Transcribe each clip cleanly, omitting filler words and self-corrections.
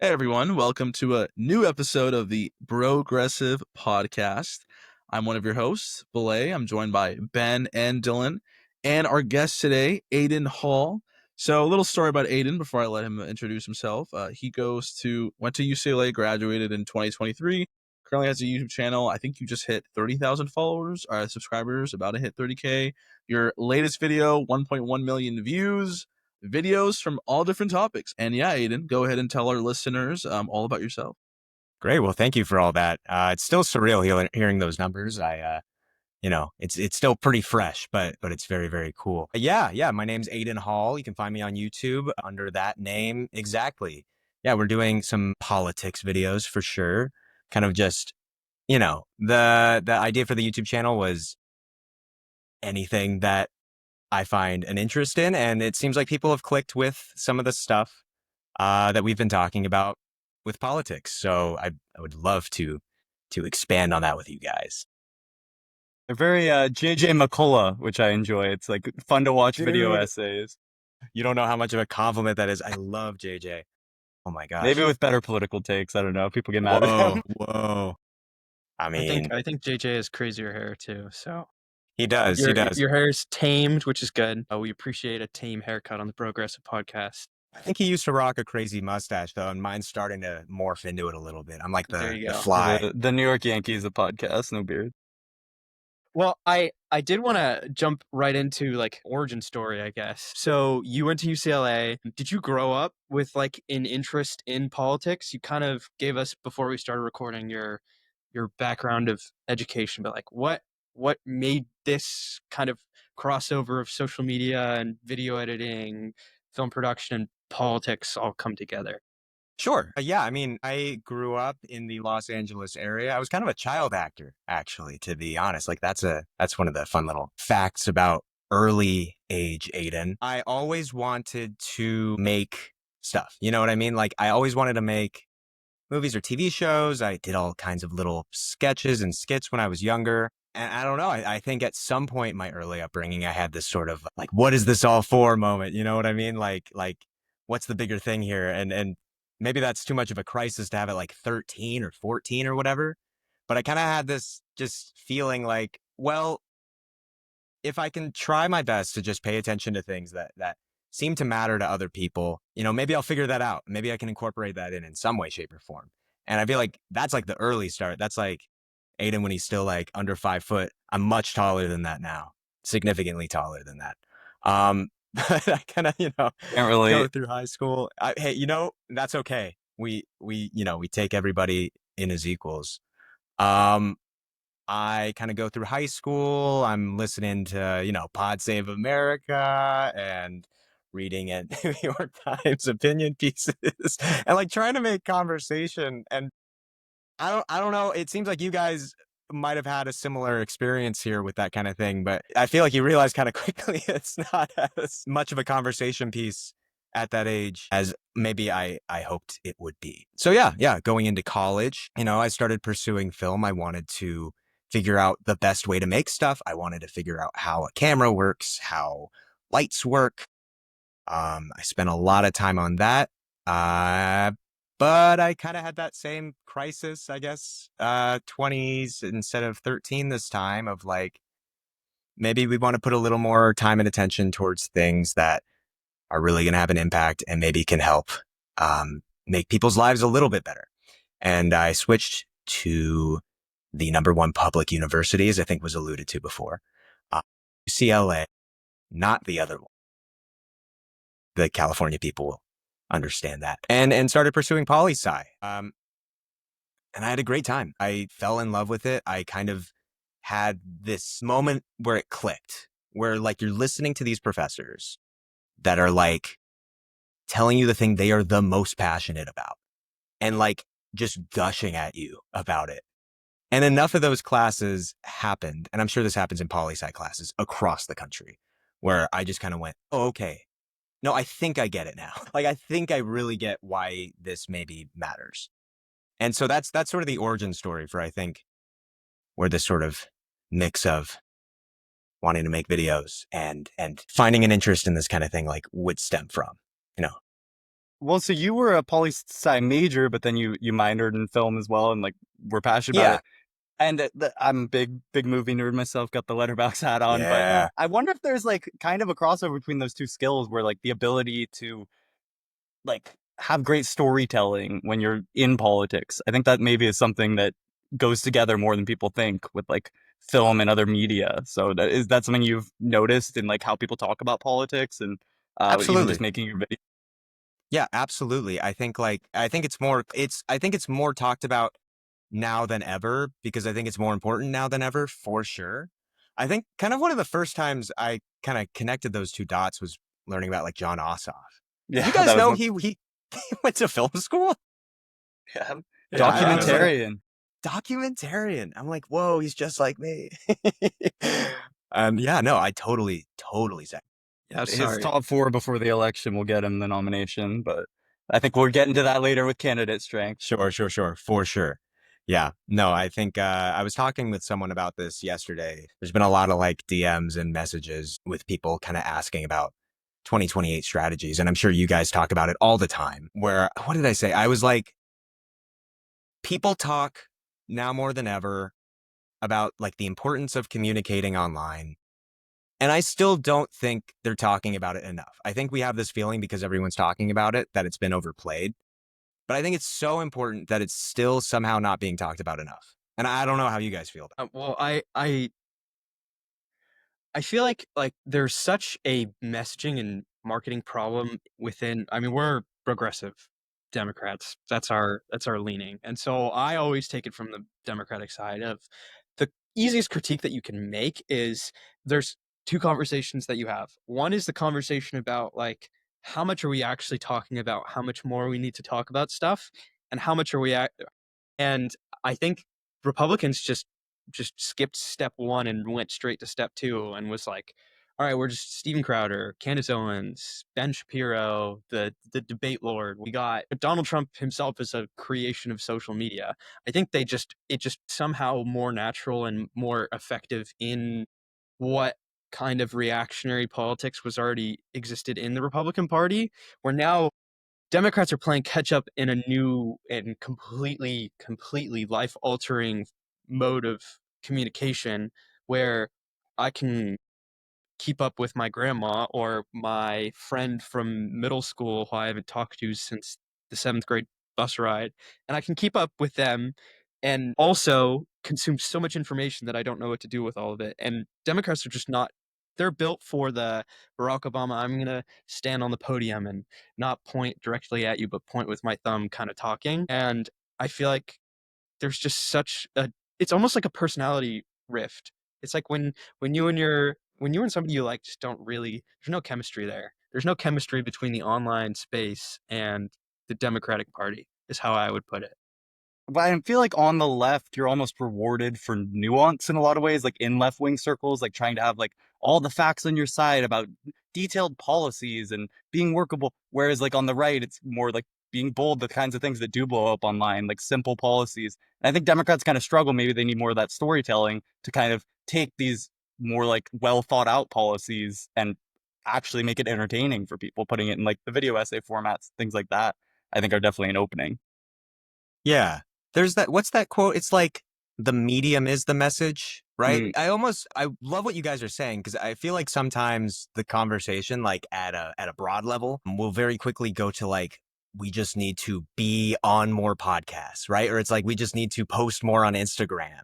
Hey everyone, welcome to a new episode of the Brogressive podcast. I'm one of your hosts, Belay. I'm joined by Ben and Dylan, and our guest today, Aidan Hall. So, a little story about Aidan before I let him introduce himself. He went to UCLA, graduated in 2023. Currently has a YouTube channel. I think you just hit 30,000 followers, subscribers, about to hit 30K. Your latest video, 1.1 million views, videos from all different topics. And yeah, Aidan, go ahead and tell our listeners all about yourself. Great. Well, thank you for all that. It's still surreal hearing those numbers. It's still pretty fresh, but it's very, very cool. Yeah. My name's Aidan Hall. You can find me on YouTube under that name. Exactly. Yeah, we're doing some politics videos for sure. Kind of just, the idea for the YouTube channel was anything that I find an interest in, and it seems like people have clicked with some of the stuff that we've been talking about with politics. So I would love to expand on that with you guys. They're very JJ McCullough, which I enjoy. It's like fun to watch video Dude, essays. you don't know how much of a compliment that is. I love JJ. Oh my gosh. Maybe with better political takes. I don't know. People get mad at him. Whoa. I mean, I think JJ has crazier hair too. So he does. your hair is tamed, which is good. We appreciate a tame haircut on the Brogressive podcast. I think he used to rock a crazy mustache though, and mine's starting to morph into it a little bit. I'm like There you the go. fly. The New York Yankees, the podcast, no beard. Well, I did want to jump right into like origin story, I guess. So you went to UCLA. Did you grow up with like an interest in politics? You kind of gave us before we started recording your background of education, but like what made this kind of crossover of social media and video editing, film production, and politics all come together? Sure. Yeah. I mean, I grew up in the Los Angeles area. I was kind of a child actor, actually, to be honest. Like that's one of the fun little facts about early age Aidan. I always wanted to make stuff. You know what I mean? Like I always wanted to make movies or TV shows. I did all kinds of little sketches and skits when I was younger. And I don't know. I think at some point in my early upbringing, I had this sort of like, what is this all for moment? You know what I mean? Like what's the bigger thing here? And maybe that's too much of a crisis to have at like 13 or 14 or whatever. But I kind of had this just feeling like, well, if I can try my best to just pay attention to things that seem to matter to other people, maybe I'll figure that out. Maybe I can incorporate that in some way, shape, or form. And I feel like that's like the early start. That's like Aidan when he's still like under 5 foot. I'm much taller than that now, significantly taller than that. But I kind of, Can't relate. go through high school. Hey, that's okay. We take everybody in as equals. I kind of go through high school. I'm listening to, Pod Save America and reading at New York Times opinion pieces and like trying to make conversation. And I don't know. It seems like you guys might have had a similar experience here with that kind of thing, but I feel like you realize kind of quickly it's not as much of a conversation piece at that age as maybe I hoped it would be. So yeah, going into college, I started pursuing film. I wanted to figure out the best way to make stuff. I wanted to figure out how a camera works, how lights work. I spent a lot of time on that. But I kind of had that same crisis, I guess, 20s instead of 13 this time of like, maybe we want to put a little more time and attention towards things that are really going to have an impact and maybe can help make people's lives a little bit better. And I switched to the #1 public university, as I think was alluded to before, UCLA, not the other one. The California people will understand that. And started pursuing poli-sci. And I had a great time. I fell in love with it. I kind of had this moment where it clicked, where like you're listening to these professors that are like telling you the thing they are the most passionate about and like just gushing at you about it. And enough of those classes happened, and I'm sure this happens in poli-sci classes across the country, where I just kind of went, oh, okay. No, I think I get it now. Like, I think I really get why this maybe matters. And so that's sort of the origin story for, I think, where this sort of mix of wanting to make videos and finding an interest in this kind of thing, like, would stem from, Well, so you were a poli-sci major, but then you minored in film as well, and like were passionate about Yeah. it. And I'm a big movie nerd myself, got the letterbox hat on, but Yeah. I wonder if there's like kind of a crossover between those two skills where like the ability to like have great storytelling when you're in politics. I think that maybe is something that goes together more than people think with like film and other media. So is that something you've noticed in like how people talk about politics and even just Absolutely. making your video? Yeah, absolutely. I think it's more talked about now than ever because I think it's more important now than ever for sure. I think kind of one of the first times I kind of connected those two dots was learning about like John Ossoff. Did you Yeah, guys that was know one. he he went to film school? Yeah. Yeah, I was like, Documentarian. documentarian. I'm like, whoa, he's just like me. Yeah, no, I totally second. yeah, His sorry. top four before the election will get him the nomination, but I think we'll get into that later with candidate strength. Sure, for sure. Yeah, no, I think I was talking with someone about this yesterday. There's been a lot of like DMs and messages with people kind of asking about 2028 strategies. And I'm sure you guys talk about it all the time. Where, what did I say? I was like, people talk now more than ever about like the importance of communicating online. And I still don't think they're talking about it enough. I think we have this feeling because everyone's talking about it that it's been overplayed. But I think it's so important that it's still somehow not being talked about enough. And I don't know how you guys feel. Well, I feel like there's such a messaging and marketing problem within. I mean, we're progressive Democrats. That's our leaning, and so I always take it from the Democratic side of the easiest critique that you can make is there's two conversations that you have. One is the conversation about like how much are we actually talking about how much more we need to talk about stuff, and how much are we and I think Republicans just skipped step one and went straight to step two and was like, all right, we're just Steven Crowder, Candace Owens, Ben Shapiro, the debate lord. We got Donald Trump himself as a creation of social media. I think it just somehow more natural and more effective in what kind of reactionary politics was already existed in the Republican Party, where now Democrats are playing catch up in a new and completely life altering mode of communication where I can keep up with my grandma or my friend from middle school who I haven't talked to since the 7th grade bus ride. And I can keep up with them and also consume so much information that I don't know what to do with all of it. And Democrats are just not, they're built for the Barack Obama, I'm going to stand on the podium and not point directly at you, but point with my thumb kind of talking. And I feel like there's just such a, it's almost like a personality rift. It's like when you and somebody you like just don't really, there's no chemistry there. There's no chemistry between the online space and the Democratic Party is how I would put it. But I feel like on the left, you're almost rewarded for nuance in a lot of ways, like in left wing circles, like trying to have like all the facts on your side about detailed policies and being workable. Whereas like on the right, it's more like being bold, the kinds of things that do blow up online, like simple policies. And I think Democrats kind of struggle. Maybe they need more of that storytelling to kind of take these more like well thought out policies and actually make it entertaining for people, putting it in like the video essay formats, things like that, I think are definitely an opening. Yeah. There's that, what's that quote? It's like the medium is the message, right? I love what you guys are saying because I feel like sometimes the conversation, like at a broad level, will very quickly go to like, we just need to be on more podcasts, right? Or it's like, we just need to post more on Instagram.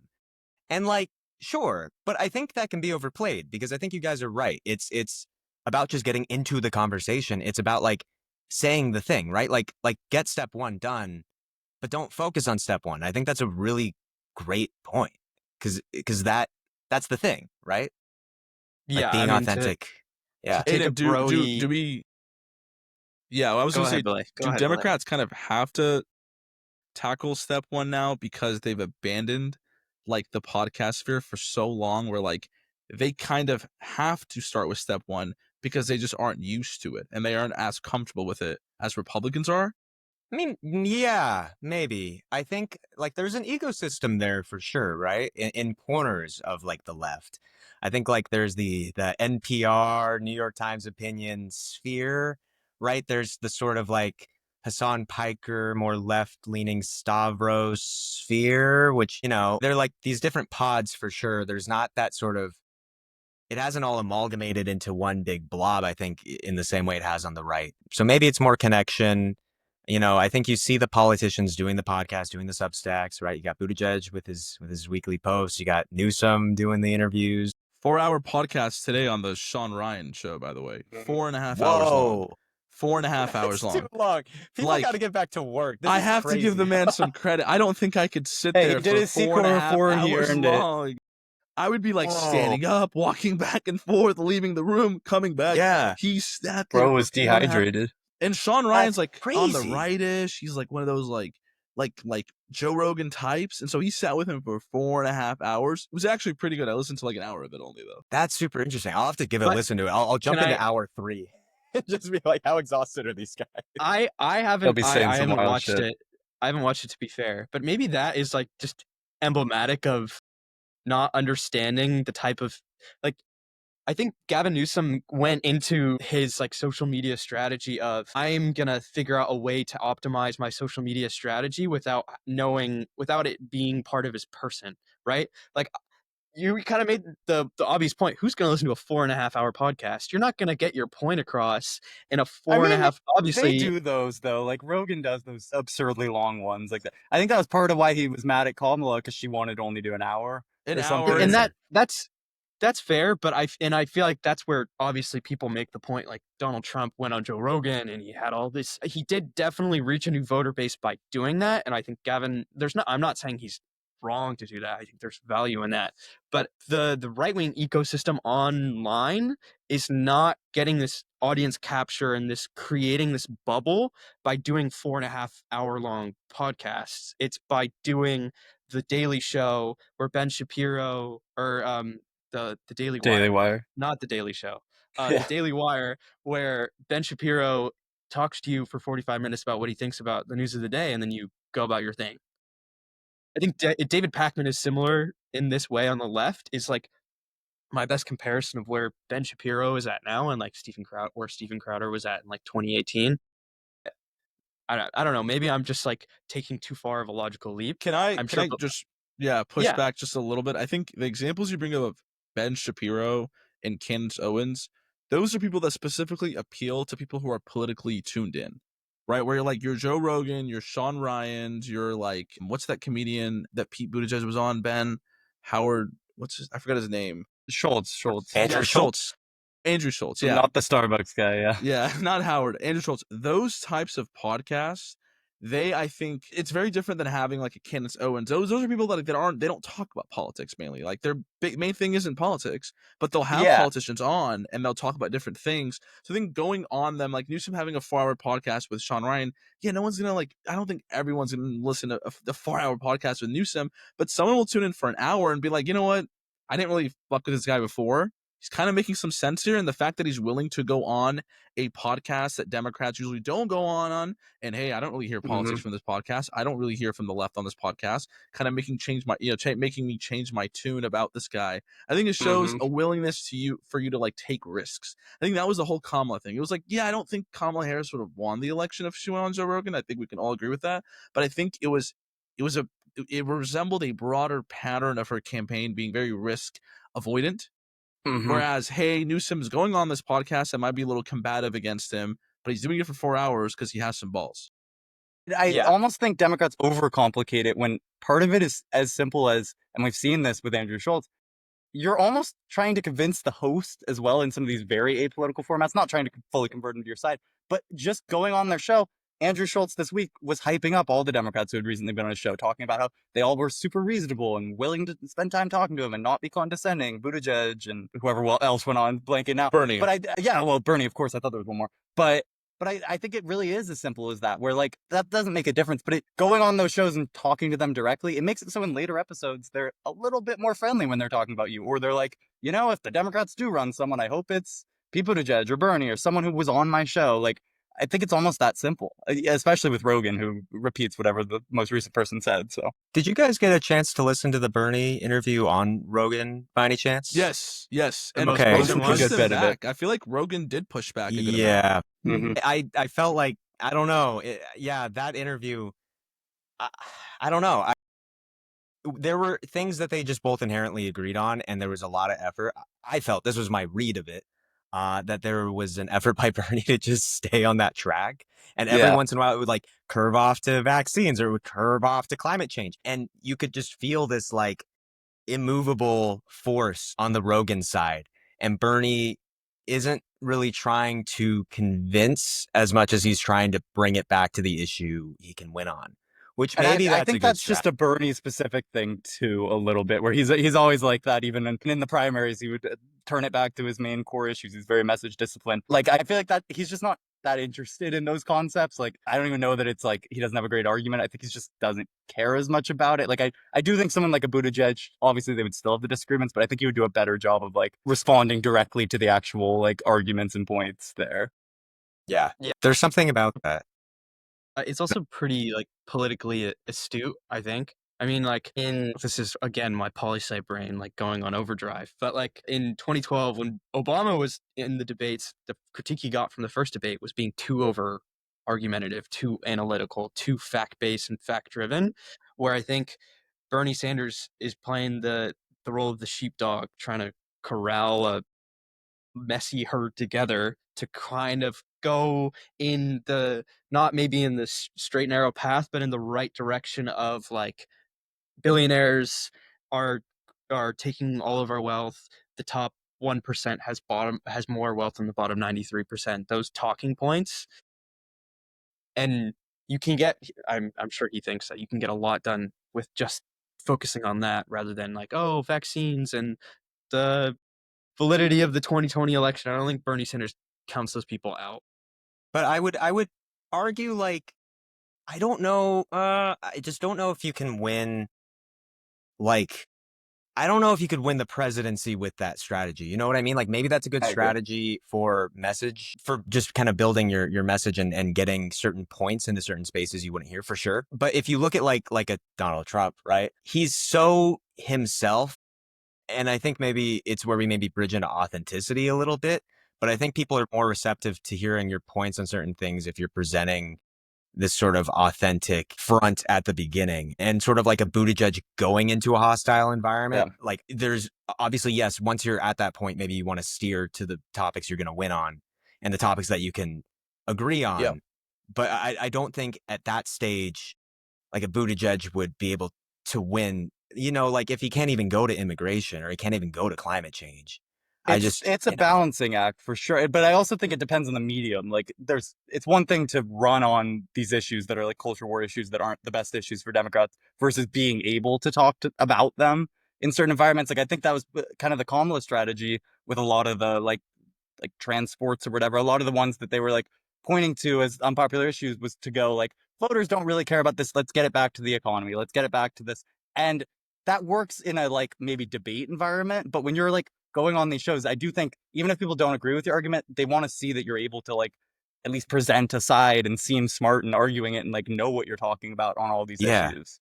And like, sure, but I think that can be overplayed because I think you guys are right. It's about just getting into the conversation. It's about like saying the thing, right? Like get step one done, but don't focus on step one. I think that's a really great point because that's the thing, right? Like Yeah, I being mean authentic. to Yeah. take a Aiden, do Brody. we? Yeah, I was Go gonna ahead, say, Billy. Go do ahead, Billy. Democrats kind of have to tackle step one now because they've abandoned like the podcast sphere for so long, where like they kind of have to start with step one because they just aren't used to it and they aren't as comfortable with it as Republicans are. I mean, yeah, maybe. I think like there's an ecosystem there for sure, right? In corners of like the left. I think like there's the NPR, New York Times opinion sphere, right? There's the sort of like Hassan Piker, more left-leaning Stavros Sphere, which, they're like these different pods for sure. There's not that sort of, it hasn't all amalgamated into one big blob, I think, in the same way it has on the right. So maybe it's more connection. I think you see the politicians doing the podcast, doing the Substacks, right? You got Buttigieg with his weekly posts. You got Newsom doing the interviews. 4-hour podcast today on the Sean Ryan show, by the way. 4.5 hours long. 4.5 hours long. Too long. People got to get back to work. I have to give the man some credit. I don't think I could sit there he did for his 4.5 and he hours earned long. I would be like standing up, walking back and forth, leaving the room, coming back. Yeah. He sat there. Bro was dehydrated. And Sean Ryan's like crazy. on the right-ish. He's like one of those like Joe Rogan types. And so he sat with him for 4.5 hours. It was actually pretty good. I listened to like an hour of it only though. That's super interesting. I'll have to give it a listen to it. I'll jump into hour 3 and just be like, how exhausted are these guys? I haven't watched shit. it. I haven't watched it, to be fair, but maybe that is like just emblematic of not understanding the type of, like, I think Gavin Newsom went into his like social media strategy of, I'm gonna figure out a way to optimize my social media strategy without it being part of his person, right? Like, you kind of made the obvious point. Who's going to listen to a 4.5 hour podcast? You're not going to get your point across in a 4.5. Obviously, they do those though. Like Rogan does those absurdly long ones like that. I think that was part of why he was mad at Kamala, because she wanted to only do an hour. And that's fair. But I feel like that's where obviously people make the point. Like Donald Trump went on Joe Rogan and he had all this. He did definitely reach a new voter base by doing that. And I think Gavin, I'm not saying he's wrong to do that. I think there's value in that. But the right-wing ecosystem online is not getting this audience capture and this creating this bubble by doing 4.5 hour long podcasts. It's by doing the Daily Show where Ben Shapiro, or the Daily Wire, not the Daily Show, the Daily Wire, where Ben Shapiro talks to you for 45 minutes about what he thinks about the news of the day, and then you go about your thing. I think David Pakman is similar in this way on the left, is like my best comparison of where Ben Shapiro is at now and like Steven Crowder was at in like 2018. I don't know. Maybe I'm just like taking too far of a logical leap. Can I just push back just a little bit? I think the examples you bring up of Ben Shapiro and Candace Owens, those are people that specifically appeal to people who are politically tuned in. Right, where you're like, you're Joe Rogan, you're Sean Ryan's, you're like, what's that comedian that Pete Buttigieg was on? Ben Howard, I forgot his name. Schultz. Andrew Schultz. Andrew Schultz, yeah. Not the Starbucks guy, yeah. Yeah, not Howard. Andrew Schultz. Those types of podcasts, I think it's very different than having like a Candace Owens. Those are people that they don't talk about politics mainly. Like their main thing isn't politics, but they'll have politicians on and they'll talk about different things. So I think going on them, like Newsom having a 4-hour podcast with Sean Ryan, no one's gonna I don't think everyone's gonna listen to a 4-hour podcast with Newsom, but someone will tune in for an hour and be like, you know what? I didn't really fuck with this guy before. He's kind of making some sense here, and the fact that he's willing to go on a podcast that Democrats usually don't go on, and hey, I don't really hear politics from this podcast. I don't really hear from the left on this podcast. Kind of making me change my tune about this guy. I think it shows a willingness for you to like take risks. I think that was the whole Kamala thing. It was like, I don't think Kamala Harris would have won the election if she went on Joe Rogan. I think we can all agree with that. But I think it resembled a broader pattern of her campaign being very risk avoidant. Whereas, hey, Newsom's going on this podcast that might be a little combative against him, but he's doing it for 4 hours because he has some balls. I almost think Democrats overcomplicate it when part of it is as simple as, and we've seen this with Andrew Schultz, you're almost trying to convince the host as well in some of these very apolitical formats, not trying to fully convert them to your side, but just going on their show. Andrew Schultz this week was hyping up all the Democrats who had recently been on his show, talking about how they all were super reasonable and willing to spend time talking to him and not be condescending. Buttigieg and whoever else went on, blanking now. Bernie. But Bernie, of course, I thought there was one more. But I think it really is as simple as that, where like that doesn't make a difference. But going on those shows and talking to them directly, it makes it so in later episodes they're a little bit more friendly when they're talking about you, or they're like, if the Democrats do run someone, I hope it's Pete Buttigieg or Bernie or someone who was on my show. Like, I think it's almost that simple, especially with Rogan, who repeats whatever the most recent person said. So, did you guys get a chance to listen to the Bernie interview on Rogan by any chance? Yes. And okay, Rogan pushed him back. I feel like Rogan did push back. I felt like I don't know. Yeah, that interview, I, I don't know. There were things that they just both inherently agreed on, and there was a lot of effort. I felt this was my read of it, that there was an effort by Bernie to just stay on that track. And every Yeah. once in a while, it would like curve off to vaccines or it would curve off to climate change. And you could just feel this like immovable force on the Rogan side. And Bernie isn't really trying to convince as much as he's trying to bring it back to the issue he can win on, which And maybe I that's a think good that's just strategy. a Bernie specific thing too, a little bit, where he's always like that. Even in the primaries, he would turn it back to his main core issues. He's very message disciplined. Like I feel like that he's just not that interested in those concepts. Like I don't even know that it's like he doesn't have a great argument. I think he just doesn't care as much about it. Like I do think someone like a Buttigieg, obviously they would still have the disagreements, but I think he would do a better job of like responding directly to the actual like arguments and points there. Yeah. Yeah. There's something about that. It's also pretty like politically astute, I think. I mean, like this is again my poli sci brain like going on overdrive. But like in 2012, when Obama was in the debates, the critique he got from the first debate was being too over argumentative, too analytical, too fact based and fact driven. Where I think Bernie Sanders is playing the role of the sheepdog, trying to corral a messy herd together to kind of go in the not maybe in the straight narrow path but in the right direction of like billionaires are are taking all of our wealth, the top 1% has more wealth than the bottom 93%, those talking points. And you can get I'm sure he thinks that you can get a lot done with just focusing on that rather than like, oh, vaccines and the validity of the 2020 election. I don't think Bernie Sanders counts those people out. But I would argue like I don't know. I just don't know if you can win. Like I don't know if you could win the presidency with that strategy. You know what I mean? Like maybe that's a good I agree. strategy for message, for just kind of building your message and getting certain points into certain spaces you wouldn't hear for sure. But if you look at like a Donald Trump, right? He's so himself. And I think maybe it's where we maybe bridge into authenticity a little bit. But I think people are more receptive to hearing your points on certain things if you're presenting this sort of authentic front at the beginning, and sort of like a Buttigieg going into a hostile Yeah. environment. Like there's obviously, yes, once you're at that point, maybe you want to steer to the topics you're going to win on and the topics that you can agree on. Yeah. But I don't think at that stage, like a Buttigieg would be able to win, you know, like if he can't even go to immigration or he can't even go to climate change. It's a balancing act for sure, but I also think it depends on the medium. Like it's one thing to run on these issues that are like culture war issues that aren't the best issues for Democrats versus being able to talk about them in certain environments. Like I think that was kind of the Kamala strategy with a lot of the like transports or whatever. A lot of the ones that they were like pointing to as unpopular issues was to go like voters don't really care about this. Let's get it back to the economy. Let's get it back to this. And that works in a like maybe debate environment. But when you're like going on these shows, I do think even if people don't agree with your argument, they want to see that you're able to like at least present a side and seem smart and arguing it and like know what you're talking about on all these Yeah. issues.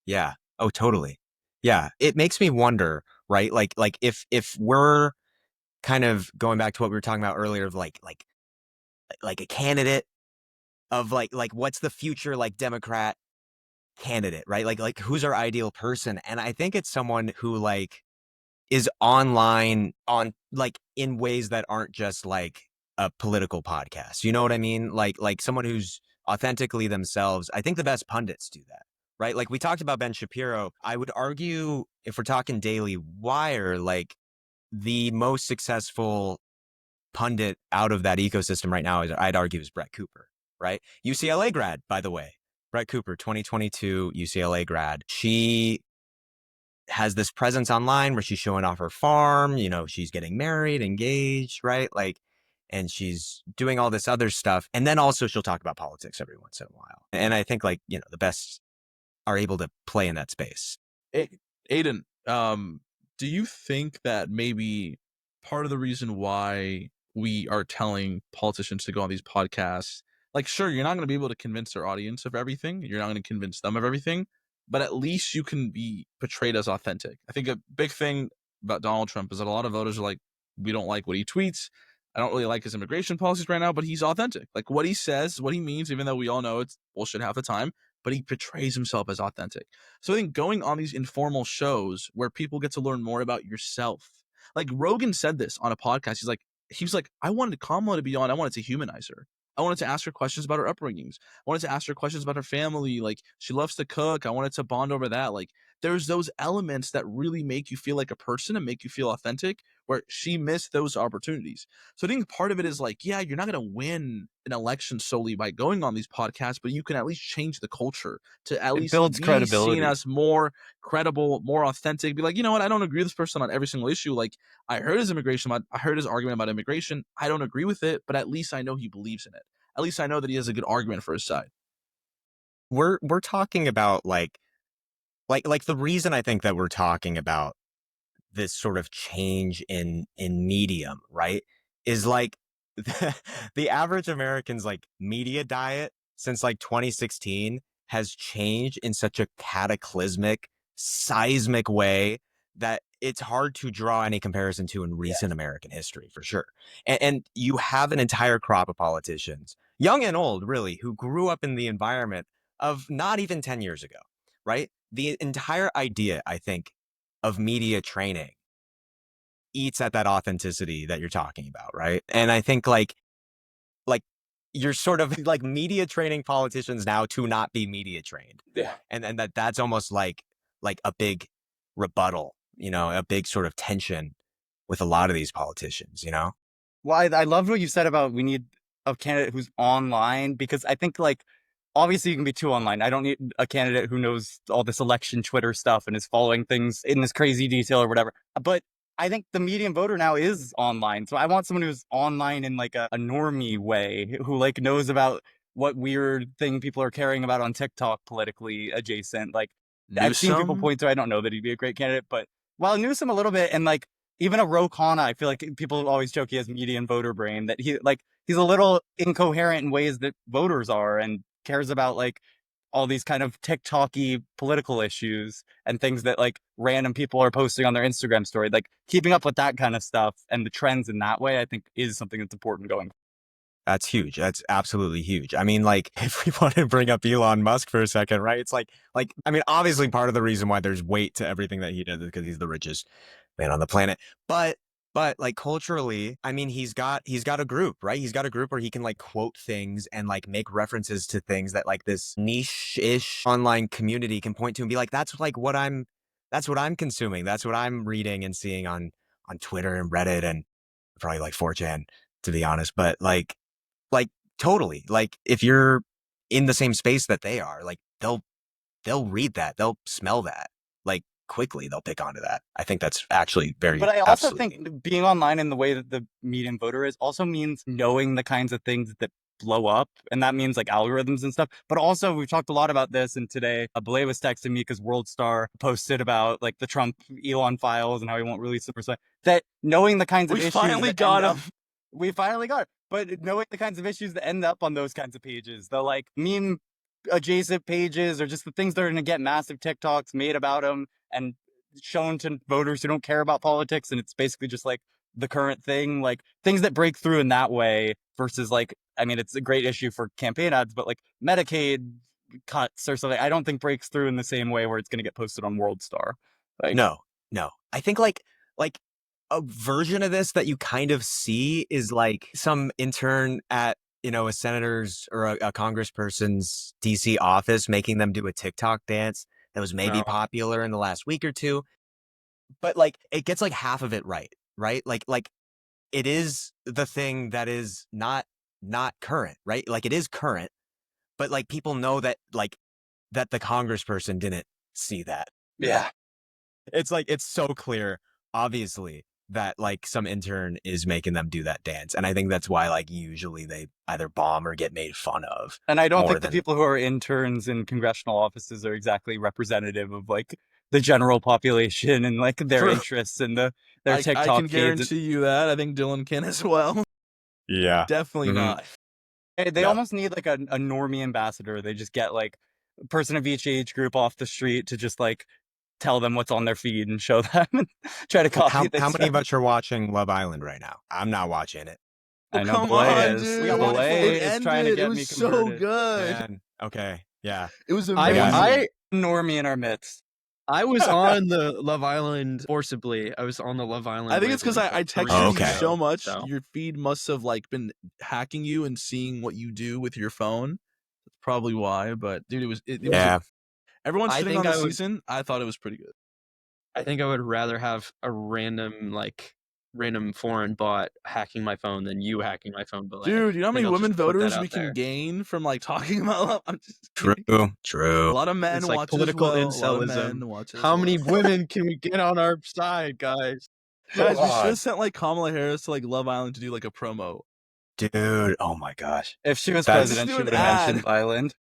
Yeah. Oh, totally. Yeah. It makes me wonder, right? Like if we're kind of going back to what we were talking about earlier of like a candidate of like what's the future like Democrat candidate, right? Like who's our ideal person? And I think it's someone who like is online on like in ways that aren't just like a political podcast. You know what I mean? Like someone who's authentically themselves. I think the best pundits do that, right? Like we talked about Ben Shapiro. I would argue if we're talking Daily Wire, like the most successful pundit out of that ecosystem right now is, I'd argue, is Brett Cooper, right? UCLA grad, by the way. Brett Cooper, 2022 UCLA grad. She has this presence online where she's showing off her farm, you know, she's getting married, engaged, right? Like, and she's doing all this other stuff. And then also she'll talk about politics every once in a while. And I think like, you know, the best are able to play in that space. Aidan, do you think that maybe part of the reason why we are telling politicians to go on these podcasts, like, sure, you're not going to be able to convince their audience of everything, you're not going to convince them of everything, but at least you can be portrayed as authentic. I think a big thing about Donald Trump is that a lot of voters are like, we don't like what he tweets. I don't really like his immigration policies right now, but he's authentic. Like what he says, what he means, even though we all know it's bullshit half the time, but he portrays himself as authentic. So I think going on these informal shows where people get to learn more about yourself, like Rogan said this on a podcast. He was like, I wanted Kamala to be on. I wanted to humanize her. I wanted to ask her questions about her upbringings. I wanted to ask her questions about her family. Like she loves to cook. I wanted to bond over that. Like there's those elements that really make you feel like a person and make you feel authentic, where she missed those opportunities. So I think part of it is like, yeah, you're not going to win an election solely by going on these podcasts, but you can at least change the culture to at It least builds be credibility. seen as more credible, more authentic. Be like, you know what? I don't agree with this person on every single issue. Like I heard his argument about immigration. I don't agree with it, but at least I know he believes in it. At least I know that he has a good argument for his side. We're talking about like the reason I think that we're talking about this sort of change in medium, right? Is like the average American's like media diet since like 2016 has changed in such a cataclysmic, seismic way that it's hard to draw any comparison to in recent American history for sure. And you have an entire crop of politicians, young and old, really, who grew up in the environment of not even 10 years ago, right? The entire idea, I think, of media training eats at that authenticity that you're talking about, right? And I think like you're sort of like media training politicians now to not be media trained. Yeah. And that's almost like a big rebuttal, a big sort of tension with a lot of these politicians, Well, I loved what you said about we need a candidate who's online, because I think like obviously you can be too online. I don't need a candidate who knows all this election Twitter stuff and is following things in this crazy detail or whatever. But I think the median voter now is online. So I want someone who's online in like a normie way, who like knows about what weird thing people are caring about on TikTok politically adjacent. Like I've seen people Newsom? point to, I don't know that he'd be a great candidate, but while Newsom a little bit, and like even a Ro Khanna, I feel like people always joke he has median voter brain, that he's a little incoherent in ways that voters are, and cares about like all these kind of TikTok-y political issues and things that like random people are posting on their Instagram story. Like keeping up with that kind of stuff and the trends in that way, I think is something that's important going. That's huge. That's absolutely huge. I mean, like, if we want to bring up Elon Musk for a second, right? It's like, I mean, obviously part of the reason why there's weight to everything that he does is because he's the richest man on the planet. But like culturally, I mean, he's got a group, right? He's got a group where he can like quote things and like make references to things that like this niche-ish online community can point to and be like, that's what I'm consuming. That's what I'm reading and seeing on Twitter and Reddit and probably like 4chan, to be honest. But like totally, like if you're in the same space that they are, like they'll read that, they'll smell that, like quickly they'll pick onto that. I think that's actually very. But I also absolutely. think being online in the way that the median voter is also means knowing the kinds of things that blow up, and that means like algorithms and stuff. But also we've talked a lot about this, and today Belay was texting me because World Star posted about like the Trump Elon files and how he won't release the percent. That knowing the kinds of We issues finally that got end him. up- we finally got it. But knowing the kinds of issues that end up on those kinds of pages, the like meme adjacent pages, or just the things that are going to get massive TikToks made about them and shown to voters who don't care about politics, and it's basically just like the current thing, like things that break through in that way versus like, I mean, it's a great issue for campaign ads, but like Medicaid cuts or something, I don't think breaks through in the same way where it's going to get posted on World Star. Like, No. I think like a version of this that you kind of see is like some intern at a senator's or a congressperson's DC office making them do a TikTok dance that was maybe No. popular in the last week or two, but like it gets like half of it right, like it is the thing that is not current, right? Like it is current, but like people know that that the congressperson didn't see that. yeah. It's like it's so clear, obviously, that like some intern is making them do that dance, and I think that's why like usually they either bomb or get made fun of. And I don't more think the than- people who are interns in congressional offices are exactly representative of like the general population and like their True. interests and their I TikTok can kids. guarantee you that. I think Dylan can as well. Yeah. Definitely Mhm. not. They Yeah. almost need like a normie ambassador. They just get like a person of each age group off the street to just like tell them what's on their feed and show them and try to copy How this many stuff. of us are watching Love Island right now? I'm not watching it. I know Come Belay on, is. dude. We got one Belay It is trying to ended. It get was me so converted. good. Man. Okay. Yeah. It was I amazing. Normie in our midst. I was on the Love Island forcibly. I was on the Love Island. I think it's because wavelength, I like, 3 texted Oh, you years okay. so ago, much. so. Your feed must have like been hacking you and seeing what you do with your phone. That's probably why. But dude, it was Yeah. everyone I shitting think on the I would- season. I thought it was pretty good. I think I would rather have a random foreign bot hacking my phone than you hacking my phone. But Dude, you know how I think many I'll women just put that voters out we can there. gain from like talking about love? I'm just True. kidding. A True. lot of men It's like watch it as political well. A lot of incelism. men watch it as How well. many women can we get on our side, guys? Guys, we should God. have sent like Kamala Harris to like Love Island to do like a promo. Dude. Oh my gosh. If she was That's- president, Do she an would have ad. mentioned Island.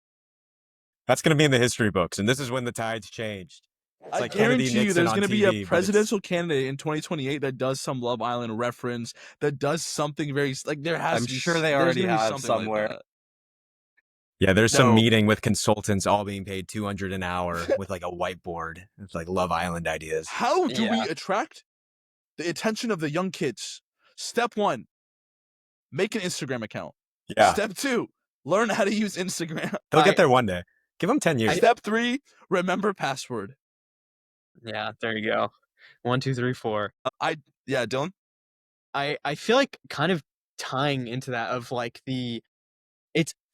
That's going to be in the history books, and this is when the tides changed. It's I like Kennedy, guarantee you Nixon there's on going to be TV, a but it's- presidential candidate in 2028 that does some Love Island reference, that does something very like there has I'm to be sure they there's already gonna be have something somewhere. Like that. Yeah, there's some No. meeting with consultants all being paid $200 an hour with like a whiteboard. It's like Love Island ideas. How do we Yeah. attract the attention of the young kids? Step 1, make an Instagram account. Yeah, Step 2, learn how to use Instagram. they'll get there one day. Give them 10 years. Step 3, remember password. Yeah, there you go. 1, 2, 3, 4. Yeah, Dylan. I feel like kind of tying into that of like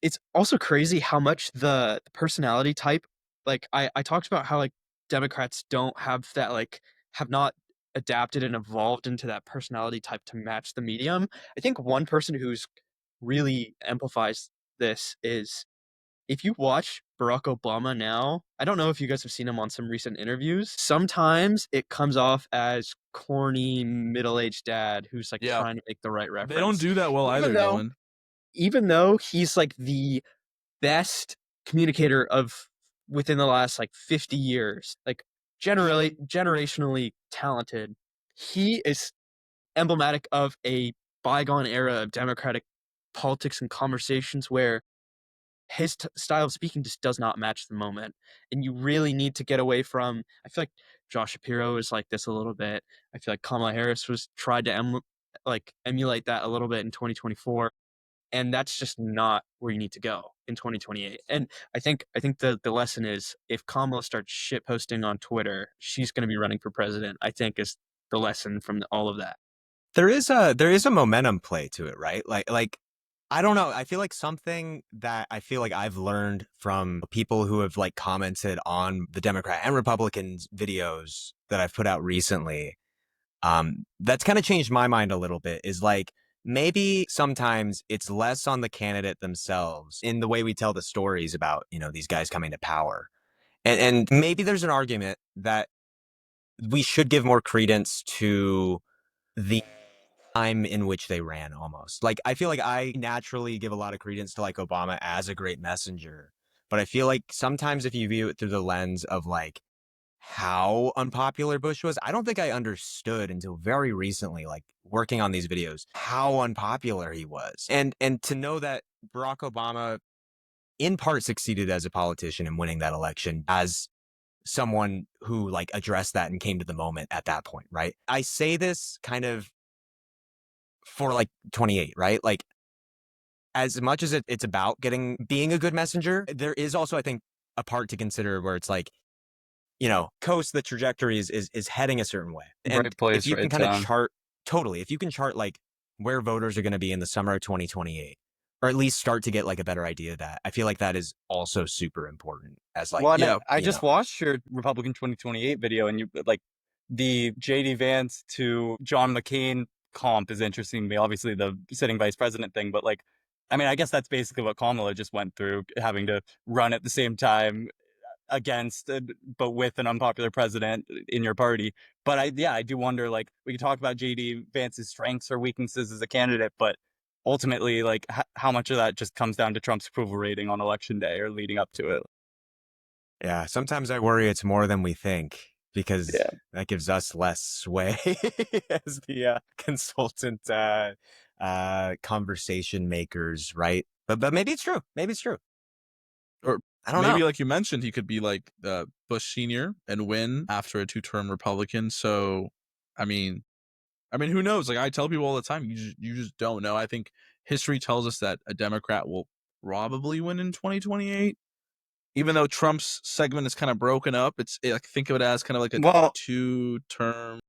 it's also crazy how much the personality type, like I talked about how like Democrats don't have that, like have not adapted and evolved into that personality type to match the medium. I think one person who's really amplifies this is if you watch Barack Obama now, I don't know if you guys have seen him on some recent interviews. Sometimes it comes off as corny middle-aged dad who's like Yeah. trying to make the right reference. They don't do that well Even either, though- Dylan. Even though he's like the best communicator of within the last like 50 years, like generationally talented, he is emblematic of a bygone era of Democratic politics and conversations where his style of speaking just does not match the moment. And you really need to get away from, I feel like Josh Shapiro is like this a little bit. I feel like Kamala Harris was tried to emulate that a little bit in 2024. And that's just not where you need to go in 2028. And I think the lesson is if Kamala starts shit posting on Twitter, she's going to be running for president. I think is the lesson from all of that. There is a momentum play to it, right? Like I don't know. I feel like something that I feel like I've learned from people who have like commented on the Democrat and Republicans videos that I've put out recently. That's kind of changed my mind a little bit is like maybe sometimes it's less on the candidate themselves in the way we tell the stories about, you know, these guys coming to power. And maybe there's an argument that we should give more credence to the time in which they ran almost. Like, I feel like I naturally give a lot of credence to like Obama as a great messenger. But I feel like sometimes if you view it through the lens of like how unpopular Bush was, I don't think I understood until very recently, like working on these videos, how unpopular he was. And to know that Barack Obama in part succeeded as a politician in winning that election as someone who like addressed that and came to the moment at that point, right? I say this kind of for like 28, right? Like as much as it's about being a good messenger, there is also, I think, a part to consider where it's like, you know, coast the trajectory is heading a certain way. And Right place, if you can right kind of time. chart, totally, if you can chart like where voters are going to be in the summer of 2028, or at least start to get like a better idea of that, I feel like that is also super important as like, Well, and yeah, I you just know. watched your Republican 2028 video, and you like the JD Vance to John McCain comp is interesting to me. Obviously, the sitting vice president thing, but like, I mean, I guess that's basically what Kamala just went through, having to run at the same time against, but with an unpopular president in your party. But I do wonder, like, we can talk about JD Vance's strengths or weaknesses as a candidate, but ultimately, like, how much of that just comes down to Trump's approval rating on election day or leading up to it. Yeah, sometimes I worry it's more than we think because Yeah. that gives us less sway as the consultant conversation makers, right? But maybe it's true. Maybe it's true. Or I don't maybe know. like you mentioned, he could be like Bush Senior and win after a 2-term Republican. So, I mean, I mean, who knows? Like I tell people all the time, you just don't know. I think history tells us that a Democrat will probably win in 2028. Even though Trump's segment is kind of broken up, like think of it as kind of like a Well, two-term.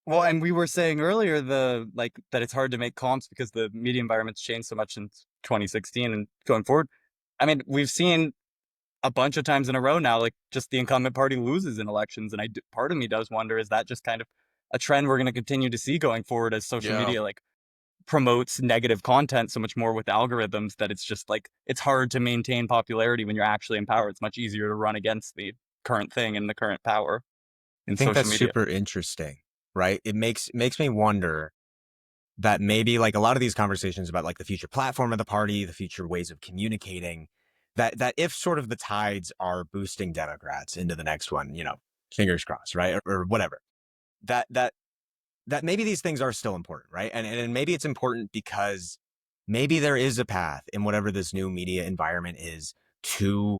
well, and we were saying earlier that it's hard to make comps because the media environment's changed so much since 2016 and going forward. I mean, we've seen a bunch of times in a row now, like just the incumbent party loses in elections, and part of me does wonder, is that just kind of a trend we're going to continue to see going forward as social Yeah. media like promotes negative content so much more with algorithms that it's just like it's hard to maintain popularity when you're actually in power. It's much easier to run against the current thing and the current power I in think social that's media. super interesting, right? It makes me wonder that maybe like a lot of these conversations about like the future platform of the party, the future ways of communicating, that if sort of the tides are boosting Democrats into the next one, fingers crossed, right? Or whatever, that that that maybe these things are still important, right? And maybe it's important because maybe there is a path in whatever this new media environment is to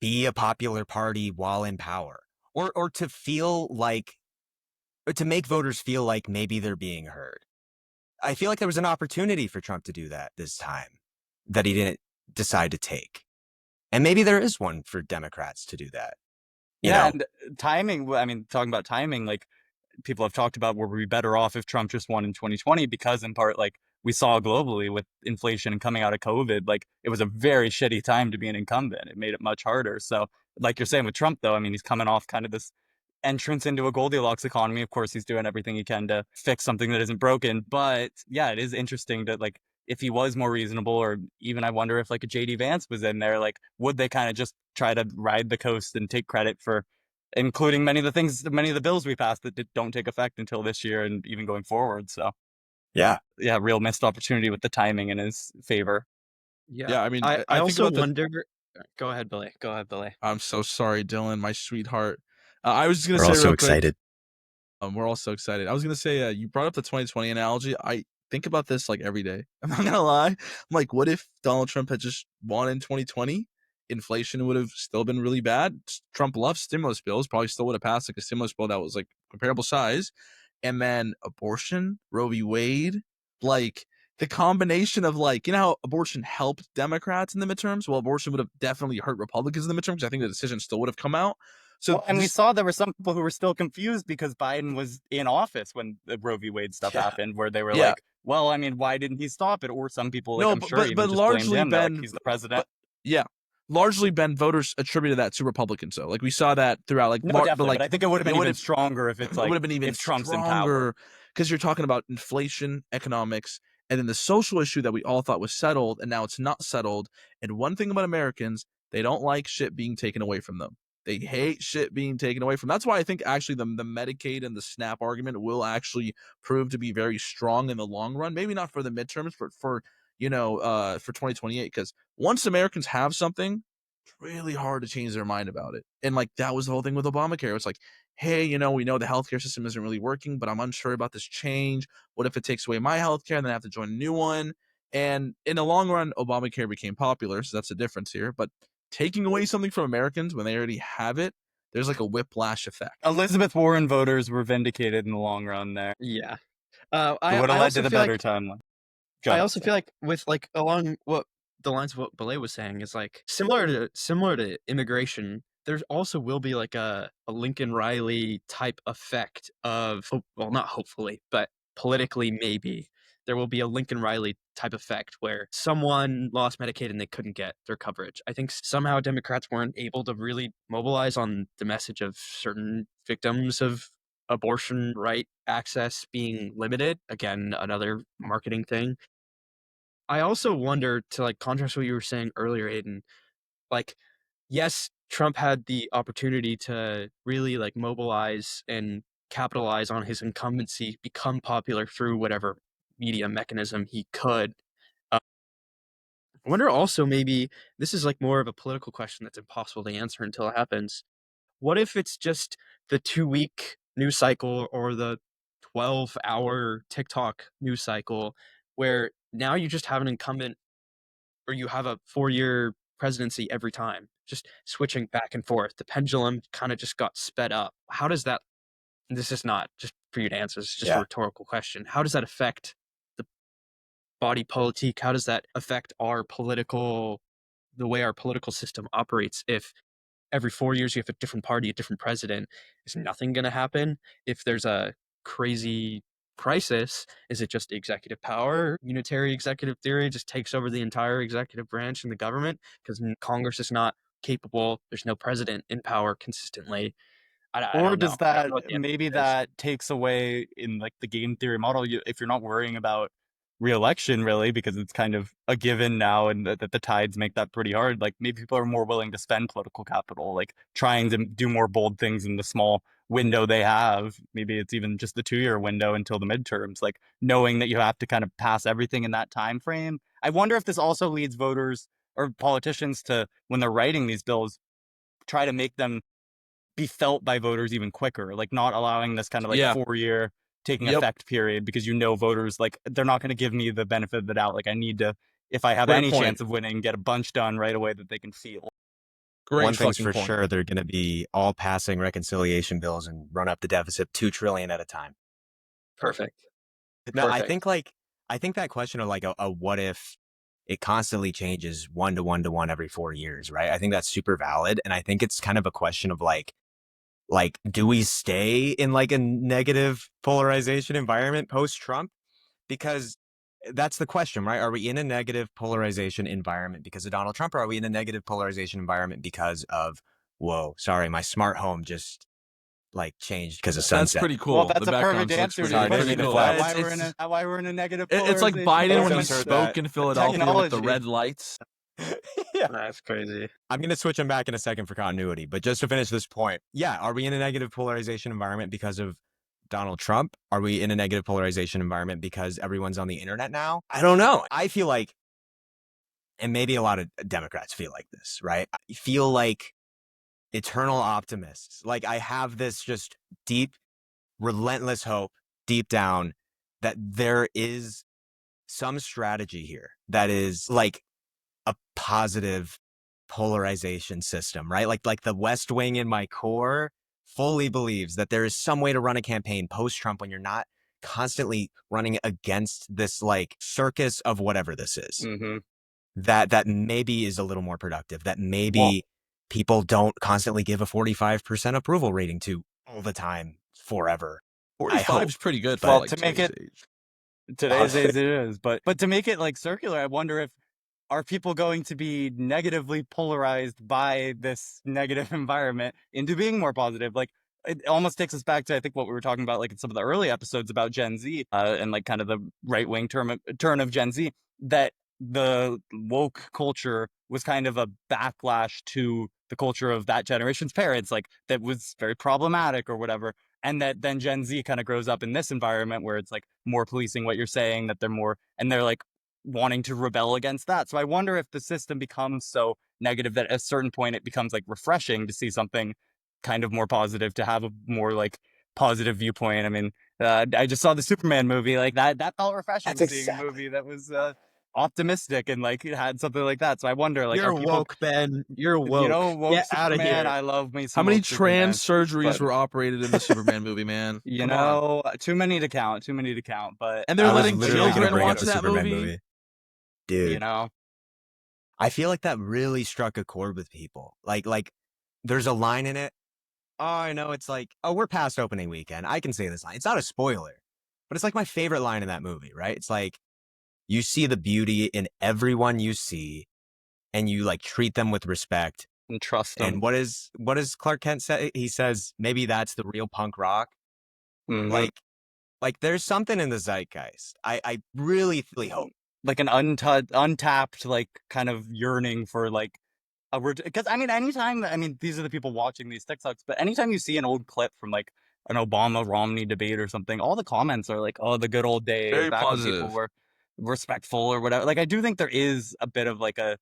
be a popular party while in power, or to feel like, or to make voters feel like maybe they're being heard. I feel like there was an opportunity for Trump to do that this time that he didn't decide to take. And maybe there is one for Democrats to do that. You Yeah, know, and timing, I mean, talking about timing, like people have talked about, were we better off if Trump just won in 2020? Because in part, like we saw globally with inflation and coming out of COVID, like it was a very shitty time to be an incumbent. It made it much harder. So, like you're saying with Trump, though, I mean, he's coming off kind of this entrance into a Goldilocks economy. Of course, he's doing everything he can to fix something that isn't broken. But yeah, it is interesting that like if he was more reasonable, or even I wonder if like a JD Vance was in there, like would they kind of just try to ride the coast and take credit for including many of the bills we passed that don't take effect until this year and even going forward. So yeah. yeah, real missed opportunity with the timing in his favor. Yeah. Yeah, I mean, I I think also about the. wonder. Go ahead, Billy. Go ahead, Billy. I'm so sorry, Dylan, my sweetheart. I was just gonna We're say all so real quick. excited. We're all so excited. I was gonna say, you brought up the 2020 analogy. I think about this like every day. I'm not gonna lie. I'm like, what if Donald Trump had just won in 2020? Inflation would have still been really bad. Trump loved stimulus bills. Probably still would have passed like a stimulus bill that was like comparable size. And then abortion, Roe v. Wade, like the combination of like, you know how abortion helped Democrats in the midterms? Well, abortion would have definitely hurt Republicans in the midterms. I think the decision still would have come out. So Well, and we saw there were some people who were still confused because Biden was in office when the Roe v. Wade stuff yeah, happened, where they were yeah. like, well, I mean, why didn't he stop it? Or some people, like No, I'm sure even but just blamed largely him. They're like, been he's the president. but yeah, largely been voters attributed that to Republicans. So like we saw that throughout like No, but definitely. But like I think it would have it been would even have stronger if it's it would like, have been even if Trump's in power. stronger because you're talking about inflation, economics, and then the social issue that we all thought was settled, and now it's not settled. And one thing about Americans, they don't like shit being taken away from them. They hate shit being taken away from. That's why I think actually the Medicaid and the SNAP argument will actually prove to be very strong in the long run. Maybe not for the midterms, but for for 2028. Because once Americans have something, it's really hard to change their mind about it. And like that was the whole thing with Obamacare. It's like, hey, we know the healthcare system isn't really working, but I'm unsure about this change. What if it takes away my healthcare and then I have to join a new one? And in the long run, Obamacare became popular, so that's the difference here. But taking away something from Americans when they already have it, there's like a whiplash effect. Elizabeth Warren voters were vindicated in the long run there. Yeah. It would I have led to also the feel like better timeline. Go I ahead. also feel like with like along what the lines of what Belay was saying is like similar to immigration. There's also will be like a Lincoln Riley type effect of well, not hopefully, but politically maybe there will be a Lincoln Riley type effect where someone lost Medicaid and they couldn't get their coverage. I think somehow Democrats weren't able to really mobilize on the message of certain victims of abortion right access being limited. Again, another marketing thing. I also wonder, to like contrast what you were saying earlier, Aiden, like, yes, Trump had the opportunity to really like mobilize and capitalize on his incumbency, become popular through whatever media mechanism he could. I wonder also, maybe this is like more of a political question that's impossible to answer until it happens. What if it's just the 2 week news cycle or the 12-hour TikTok news cycle where now you just have an incumbent, or you have a 4-year presidency every time, just switching back and forth? The pendulum kind of just got sped up. How does that this is not just for you to answer, it's just a Yeah. rhetorical question. How does that affect the body politique? How does that affect the way our political system operates if every 4 years you have a different party, a different president? Is nothing going to happen? If there's a crazy crisis, is it just executive power? Unitary executive theory just takes over the entire executive branch in the government because Congress is not capable. There's no president in power consistently. I Or don't know. does I don't that know what the maybe answer is. that takes away in like the game theory model, if you're not worrying about re-election really, because it's kind of a given now, and that the tides make that pretty hard. Like maybe people are more willing to spend political capital, like trying to do more bold things in the small window they have. Maybe it's even just the 2-year window until the midterms, like knowing that you have to kind of pass everything in that time frame. I wonder if this also leads voters or politicians to, when they're writing these bills, try to make them be felt by voters even quicker, like not allowing this kind of like Yeah. 4-year taking Yep. effect period, because voters, like they're not going to give me the benefit of the doubt. Like I need to, if I have Great any point. chance of winning, get a bunch done right away that they can feel. Great One thing's fucking for point. sure, they're going to be all passing reconciliation bills and run up the deficit $2 trillion at a time. Perfect. No, Perfect. I think that question of like a what if it constantly changes 1 to 1 to 1 every 4 years, right? I think that's super valid. And I think it's kind of a question of like, do we stay in like a negative polarization environment post-Trump? Because that's the question, right? Are we in a negative polarization environment because of Donald Trump? Or are we in a negative polarization environment because of, whoa, sorry, my smart home just like changed because of That's sunset? pretty cool. Well, that's The a perfect background looks answer to Sorry, the didn't question. mean to Is flex. why we're in a negative It's like polarization Biden when he Always heard spoke that. in Philadelphia with the Technology. red lights. Yeah. That's crazy. I'm going to switch him back in a second for continuity, but just to finish this point, yeah, are we in a negative polarization environment because of Donald Trump? Are we in a negative polarization environment because everyone's on the internet now? I don't know. I feel like, and maybe a lot of Democrats feel like this, right? I feel like eternal optimists. Like I have this just deep, relentless hope deep down that there is some strategy here that is like a positive polarization system, right? Like the West Wing in my core fully believes that there is some way to run a campaign post-Trump when you're not constantly running against this like circus of whatever this is. Mm-hmm. That maybe is a little more productive, that maybe people don't constantly give a 45% approval rating to all the time forever. 45 is pretty good for Well, like to make today's it age. today's days it is, but to make it like circular, I wonder if, are people going to be negatively polarized by this negative environment into being more positive? Like it almost takes us back to, I think, what we were talking about like in some of the early episodes about Gen Z, and like kind of the right-wing turn of Gen Z, that the woke culture was kind of a backlash to the culture of that generation's parents, like that was very problematic or whatever. And that then Gen Z kind of grows up in this environment where it's like more policing what you're saying, that they're more, and they're like wanting to rebel against that. So I wonder if the system becomes so negative that at a certain point it becomes like refreshing to see something kind of more positive, to have a more like positive viewpoint. I mean, I just saw the Superman movie, like that felt refreshing, That's seeing a movie that was optimistic and like it had something like that. So I wonder, like, You're are people, woke, Ben. You're woke. woke Get out of Superman? here. I love me How some many woke Superman. trans surgeries but- were operated in the Superman movie, man? You Come on. know, too many to count. But And they're I was letting literally going to children bring up watch the that Superman movie? Dude, you know, I feel like that really struck a chord with people. Like there's a line in it. Oh, I know it's like, oh, we're past opening weekend. I can say this line. It's not a spoiler, but it's like my favorite line in that movie, right? It's like, you see the beauty in everyone you see and you like treat them with respect. and trust them. And what does Clark Kent say? He says, maybe that's the real punk rock. Mhm. Like there's something in the zeitgeist. I really hope. Like an untapped, like kind of yearning for like a word. Because I mean, these are the people watching these TikToks, but anytime you see an old clip from like an Obama Romney debate or something, all the comments are like, "Oh, the good old days, Very back when people positive. were respectful or whatever." Like I do think there is a bit of like a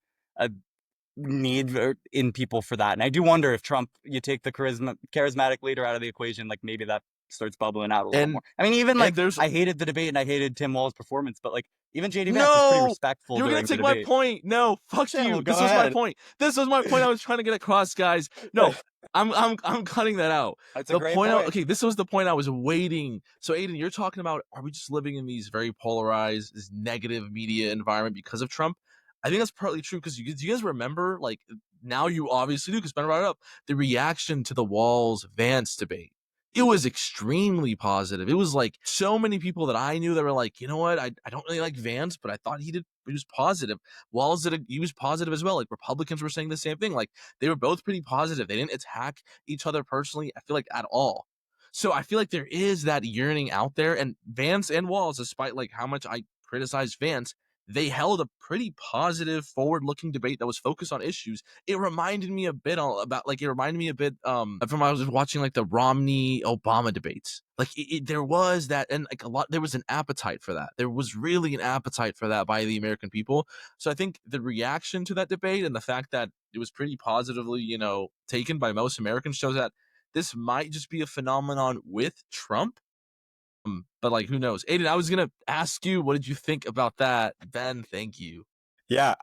need in people for that, and I do wonder if Trump, you take the charismatic leader out of the equation, like maybe that starts bubbling out a little And more. I mean, even like there's I hated the debate and I hated Tim Wall's performance, but like even JD Vance was pretty no, respectful you're gonna during the take my debate. point. No, fuck Channel, you. go This was my ahead. point. This was my point. I was trying to get across, guys. No, I'm cutting that out. That's a The great point. point. Okay, this was the point I was waiting. So, Aidan, you're talking about, are we just living in these very polarized, this negative media environment because of Trump? I think that's partly true because do you guys remember, like, now you obviously do because Ben brought it up, the reaction to the Walls Vance debate. It was extremely positive. It was like so many people that I knew that were like, you know what, I don't really like Vance, but I thought he was positive. Walls he was positive as well. Like Republicans were saying the same thing. Like they were both pretty positive. They didn't attack each other personally, I feel like, at all. So I feel like there is that yearning out there, and Vance and Walls, despite like how much I criticize Vance, they held a pretty positive, forward-looking debate that was focused on issues. It reminded me a bit from when I was watching like the Romney Obama debates. Like there was that, and like there was an appetite for that. There was really an appetite for that by the American people. So I think the reaction to that debate and the fact that it was pretty positively, taken by most Americans shows that this might just be a phenomenon with Trump. But like, who knows? Aidan, I was gonna ask you, what did you think about that? Ben, thank you. Yeah.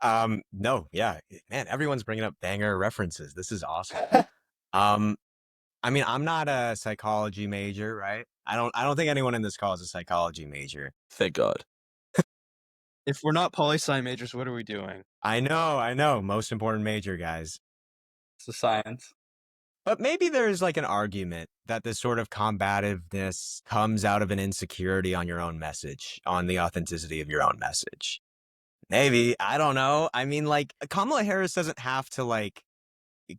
No. Yeah. Man, everyone's bringing up banger references. This is awesome. I mean, I'm not a psychology major, right? I don't think anyone in this call is a psychology major. Thank God. If we're not poli-sci majors, what are we doing? I know. Most important major, guys. It's a science. But maybe there's like an argument that this sort of combativeness comes out of an insecurity on your own message, on the authenticity of your own message. Maybe. I don't know. I mean, like, Kamala Harris doesn't have to like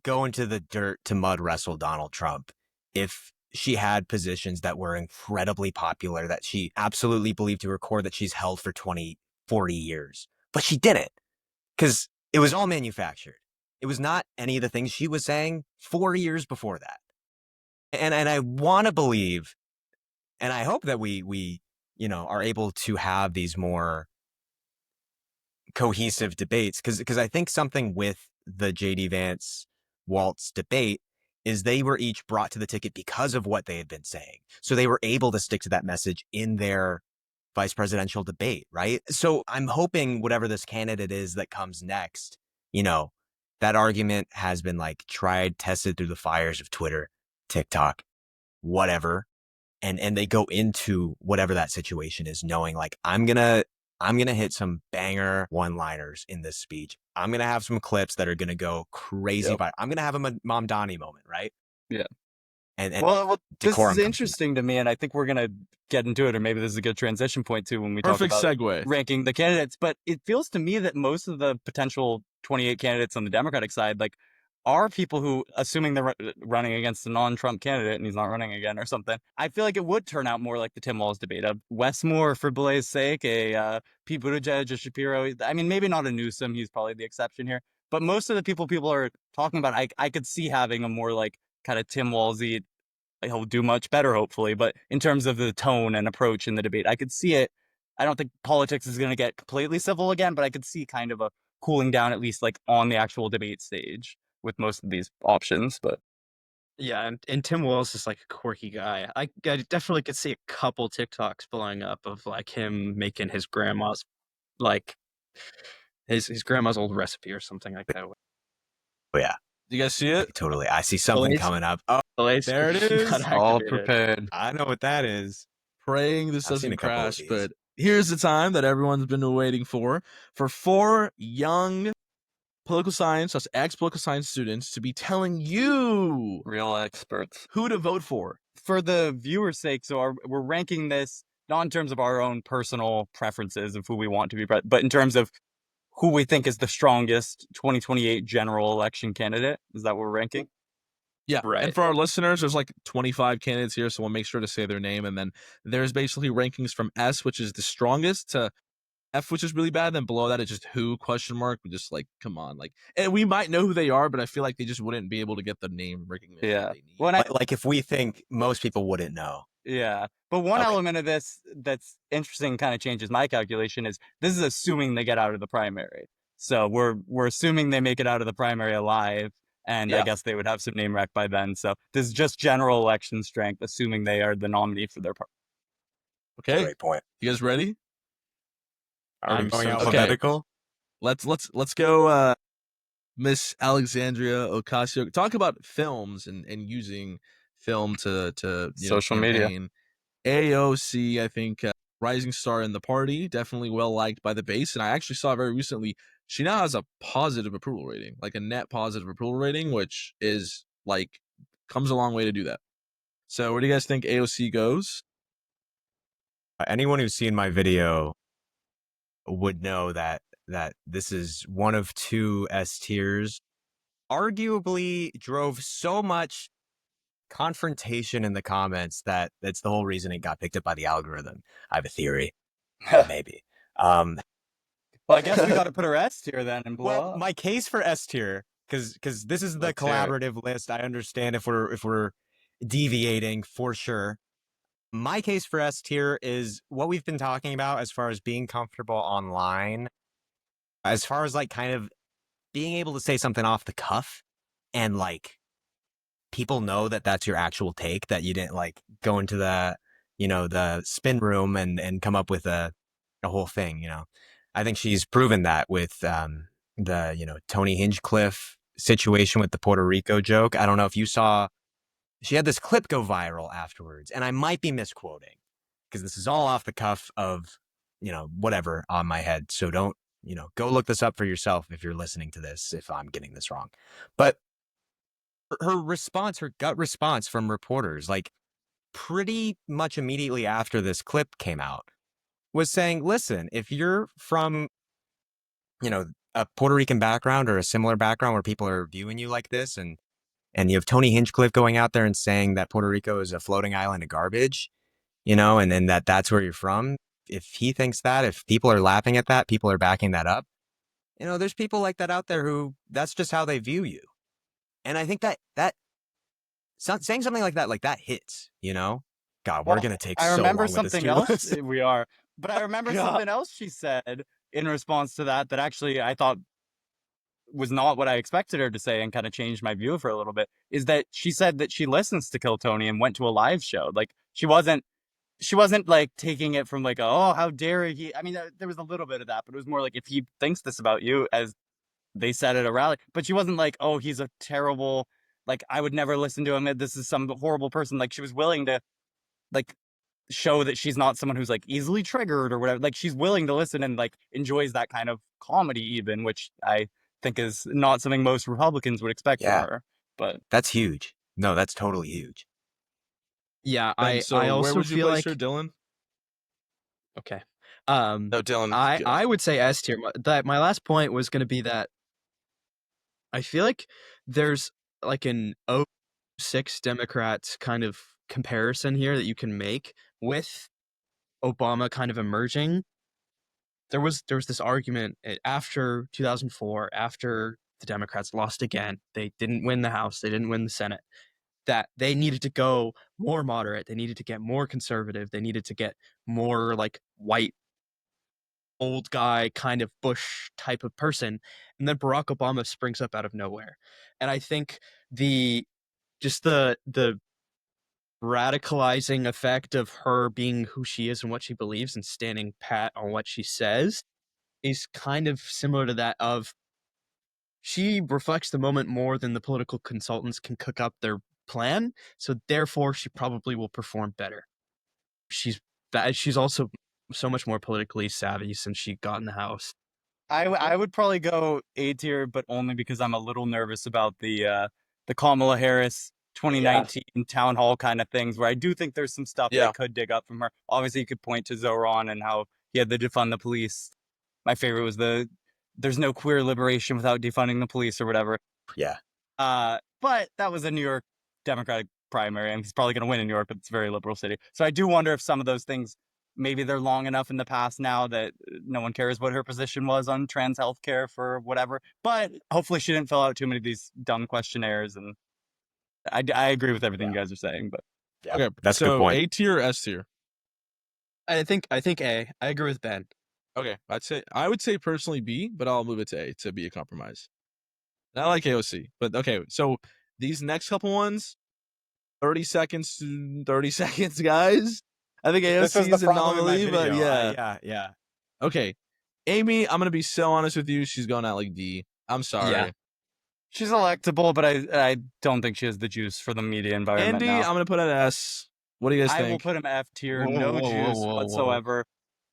go into the dirt to mud wrestle Donald Trump if she had positions that were incredibly popular, that she absolutely believed to her core that she's held for 20, 40 years. But she didn't, because it was all manufactured. It was not any of the things she was saying 4 years before that. And I want to believe, and I hope that we are able to have these more cohesive debates, because I think something with the JD Vance Waltz debate is they were each brought to the ticket because of what they had been saying. So they were able to stick to that message in their vice presidential debate, right? So I'm hoping whatever this candidate is that comes next, that argument has been like tried, tested through the fires of Twitter, TikTok, whatever. And they go into whatever that situation is knowing like, I'm going to hit some banger one-liners in this speech. I'm going to have some clips that are going to go crazy. Yep. I'm going to have a Mom Donnie moment, right? Yeah. And Well, this decorum is comes from interesting to me, and I think we're going to get into it, or maybe this is a good transition point too when we Perfect talk about segue. ranking the candidates. But it feels to me that most of the potential 28 candidates on the Democratic side, like, are people who, assuming they're running against a non-Trump candidate and he's not running again or something, I feel like it would turn out more like the Tim Walz debate. A Westmore, for Belay's sake, a Pete Buttigieg, a Shapiro. I mean, maybe not a Newsom. He's probably the exception here. But most of the people are talking about, I could see having a more like kind of Tim Walz-y. He'll do much better, hopefully. But in terms of the tone and approach in the debate, I could see it. I don't think politics is going to get completely civil again, but I could see kind of a cooling down, at least like on the actual debate stage with most of these options. But Yeah, and Tim Walz is like a quirky guy. I definitely could see a couple TikToks blowing up of like him making his grandma's like his grandma's old recipe or something like that. Oh, yeah. Do you guys see it? Totally. I see something Belay's- coming up. Oh, Belay's there it screen got is. all activated. prepared. I know what that is. Praying this I've seen doesn't a couple of crash, these. but here's the time that everyone's been waiting for 4 young political science, us ex-political science students, to be telling you Real experts. who to vote for. For the viewer's sake, so we're ranking this not in terms of our own personal preferences of who we want to be, but in terms of who we think is the strongest 2028 general election candidate. Is that what we're ranking? Yeah, Right. and for our listeners, there's like 25 candidates here, so we'll make sure to say their name. And then there's basically rankings from S, which is the strongest, to F, which is really bad. Then below that, it's just who, question mark. We just like, come on. Like, and we might know who they are, but I feel like they just wouldn't be able to get the name recognition Yeah. they need. Well, and Like if we think most people wouldn't know. yeah. But one Okay. element of this that's interesting, kind of changes my calculation, is this is assuming they get out of the primary. So we're assuming they make it out of the primary alive. and I Yeah. guess they would have some name rec by then. So this is just general election strength, assuming they are the nominee for their party. Okay. Great point. You guys ready? Are we I'm going so alphabetical? Let's go. Miss Alexandria Ocasio, talk about films and using film to Social media. campaign. AOC, I think, rising star in the party, definitely well liked by the base, and I actually saw very recently she now has a positive approval rating, like a net positive approval rating, which is like comes a long way to do that. So, where do you guys think AOC goes? Anyone who's seen my video would know that this is one of two S tiers. Arguably drove so much confrontation in the comments that that's the whole reason it got picked up by the algorithm. I have a theory, maybe. Well, I guess we got to put her S tier then and blow Well, up. my case for S tier, because this is the Let's hear it. collaborative list. I understand if we're deviating for sure. My case for S tier is what we've been talking about as far as being comfortable online, as far as like kind of being able to say something off the cuff and like people know that that's your actual take, that you didn't like go into the spin room and come up with a whole thing. I think she's proven that with the Tony Hinchcliffe situation with the Puerto Rico joke. I don't know if you saw, she had this clip go viral afterwards, and I might be misquoting because this is all off the cuff of whatever on my head. So don't go look this up for yourself if you're listening to this, if I'm getting this wrong. But her response, her gut response from reporters, like pretty much immediately after this clip came out, was saying, listen, if you're from, a Puerto Rican background or a similar background where people are viewing you like this, and you have Tony Hinchcliffe going out there and saying that Puerto Rico is a floating island of garbage, and then that's where you're from. If he thinks that, if people are laughing at that, people are backing that up, there's people like that out there who that's just how they view you. And I think that saying something like that hits, God, we're Well, going to take I so remember long with this something tier else. list. We are, but I remember God. something else she said in response to that actually I thought was not what I expected her to say and kind of changed my view of her a little bit. Is that she said that she listens to Kill Tony and went to a live show. Like she wasn't like taking it from like, oh, how dare he? I mean, there was a little bit of that, but it was more like if he thinks this about you, as they said at a rally. But she wasn't like, oh, he's a terrible, like I would never listen to him. This is some horrible person. Like she was willing to like show that she's not someone who's like easily triggered or whatever. Like she's willing to listen and like enjoys that kind of comedy even, which I think is not something most Republicans would expect from Yeah. her. But That's huge. No, that's totally huge. Yeah, Ben, so I also where would you feel place like her, Dylan? okay. No, Dylan. go. I would say S tier. That my last point was going to be that I feel like there's like an 06 Democrats kind of comparison here that you can make with Obama kind of emerging. There was this argument after 2004, after the Democrats lost again, they didn't win the House, they didn't win the Senate, that they needed to go more moderate, they needed to get more conservative, they needed to get more like white old guy kind of Bush type of person, and then Barack Obama springs up out of nowhere. And I think the radicalizing effect of her being who she is and what she believes and standing pat on what she says is kind of similar to that of she reflects the moment more than the political consultants can cook up their plan, so therefore she probably will perform better. She's also so much more politically savvy since she got in the House. I would probably go A tier, but only because I'm a little nervous about the Kamala Harris 2019 town hall kind of things, where I do think there's some stuff Yeah. they could dig up from her. Obviously, you could point to Zoran and how he had the defund the police. My favorite was there's no queer liberation without defunding the police or whatever. Yeah. But that was a New York Democratic primary, and he's probably going to win in New York, but it's a very liberal city. So I do wonder if some of those things, maybe they're long enough in the past now that no one cares what her position was on trans healthcare for whatever. But hopefully she didn't fill out too many of these dumb questionnaires. And I agree with everything you guys are saying. But Yeah. Okay, That's a good so point. A tier or S tier? I think A. I agree with Ben. Okay, I would say personally B, but I'll move it to A to be a compromise. I like AOC, but okay. So these next couple ones, 30 seconds, guys. I think This was AOC the is an problem in my anomaly, but video. yeah. Yeah. Okay. Amy, I'm gonna be so honest with you. She's going out like D. I'm sorry. Yeah. She's electable, but I don't think she has the juice for the media environment Andy, now. I'm gonna put at S. What do you guys I will think? put him F tier, Whoa, no whoa, whoa, juice whoa, whoa. whatsoever.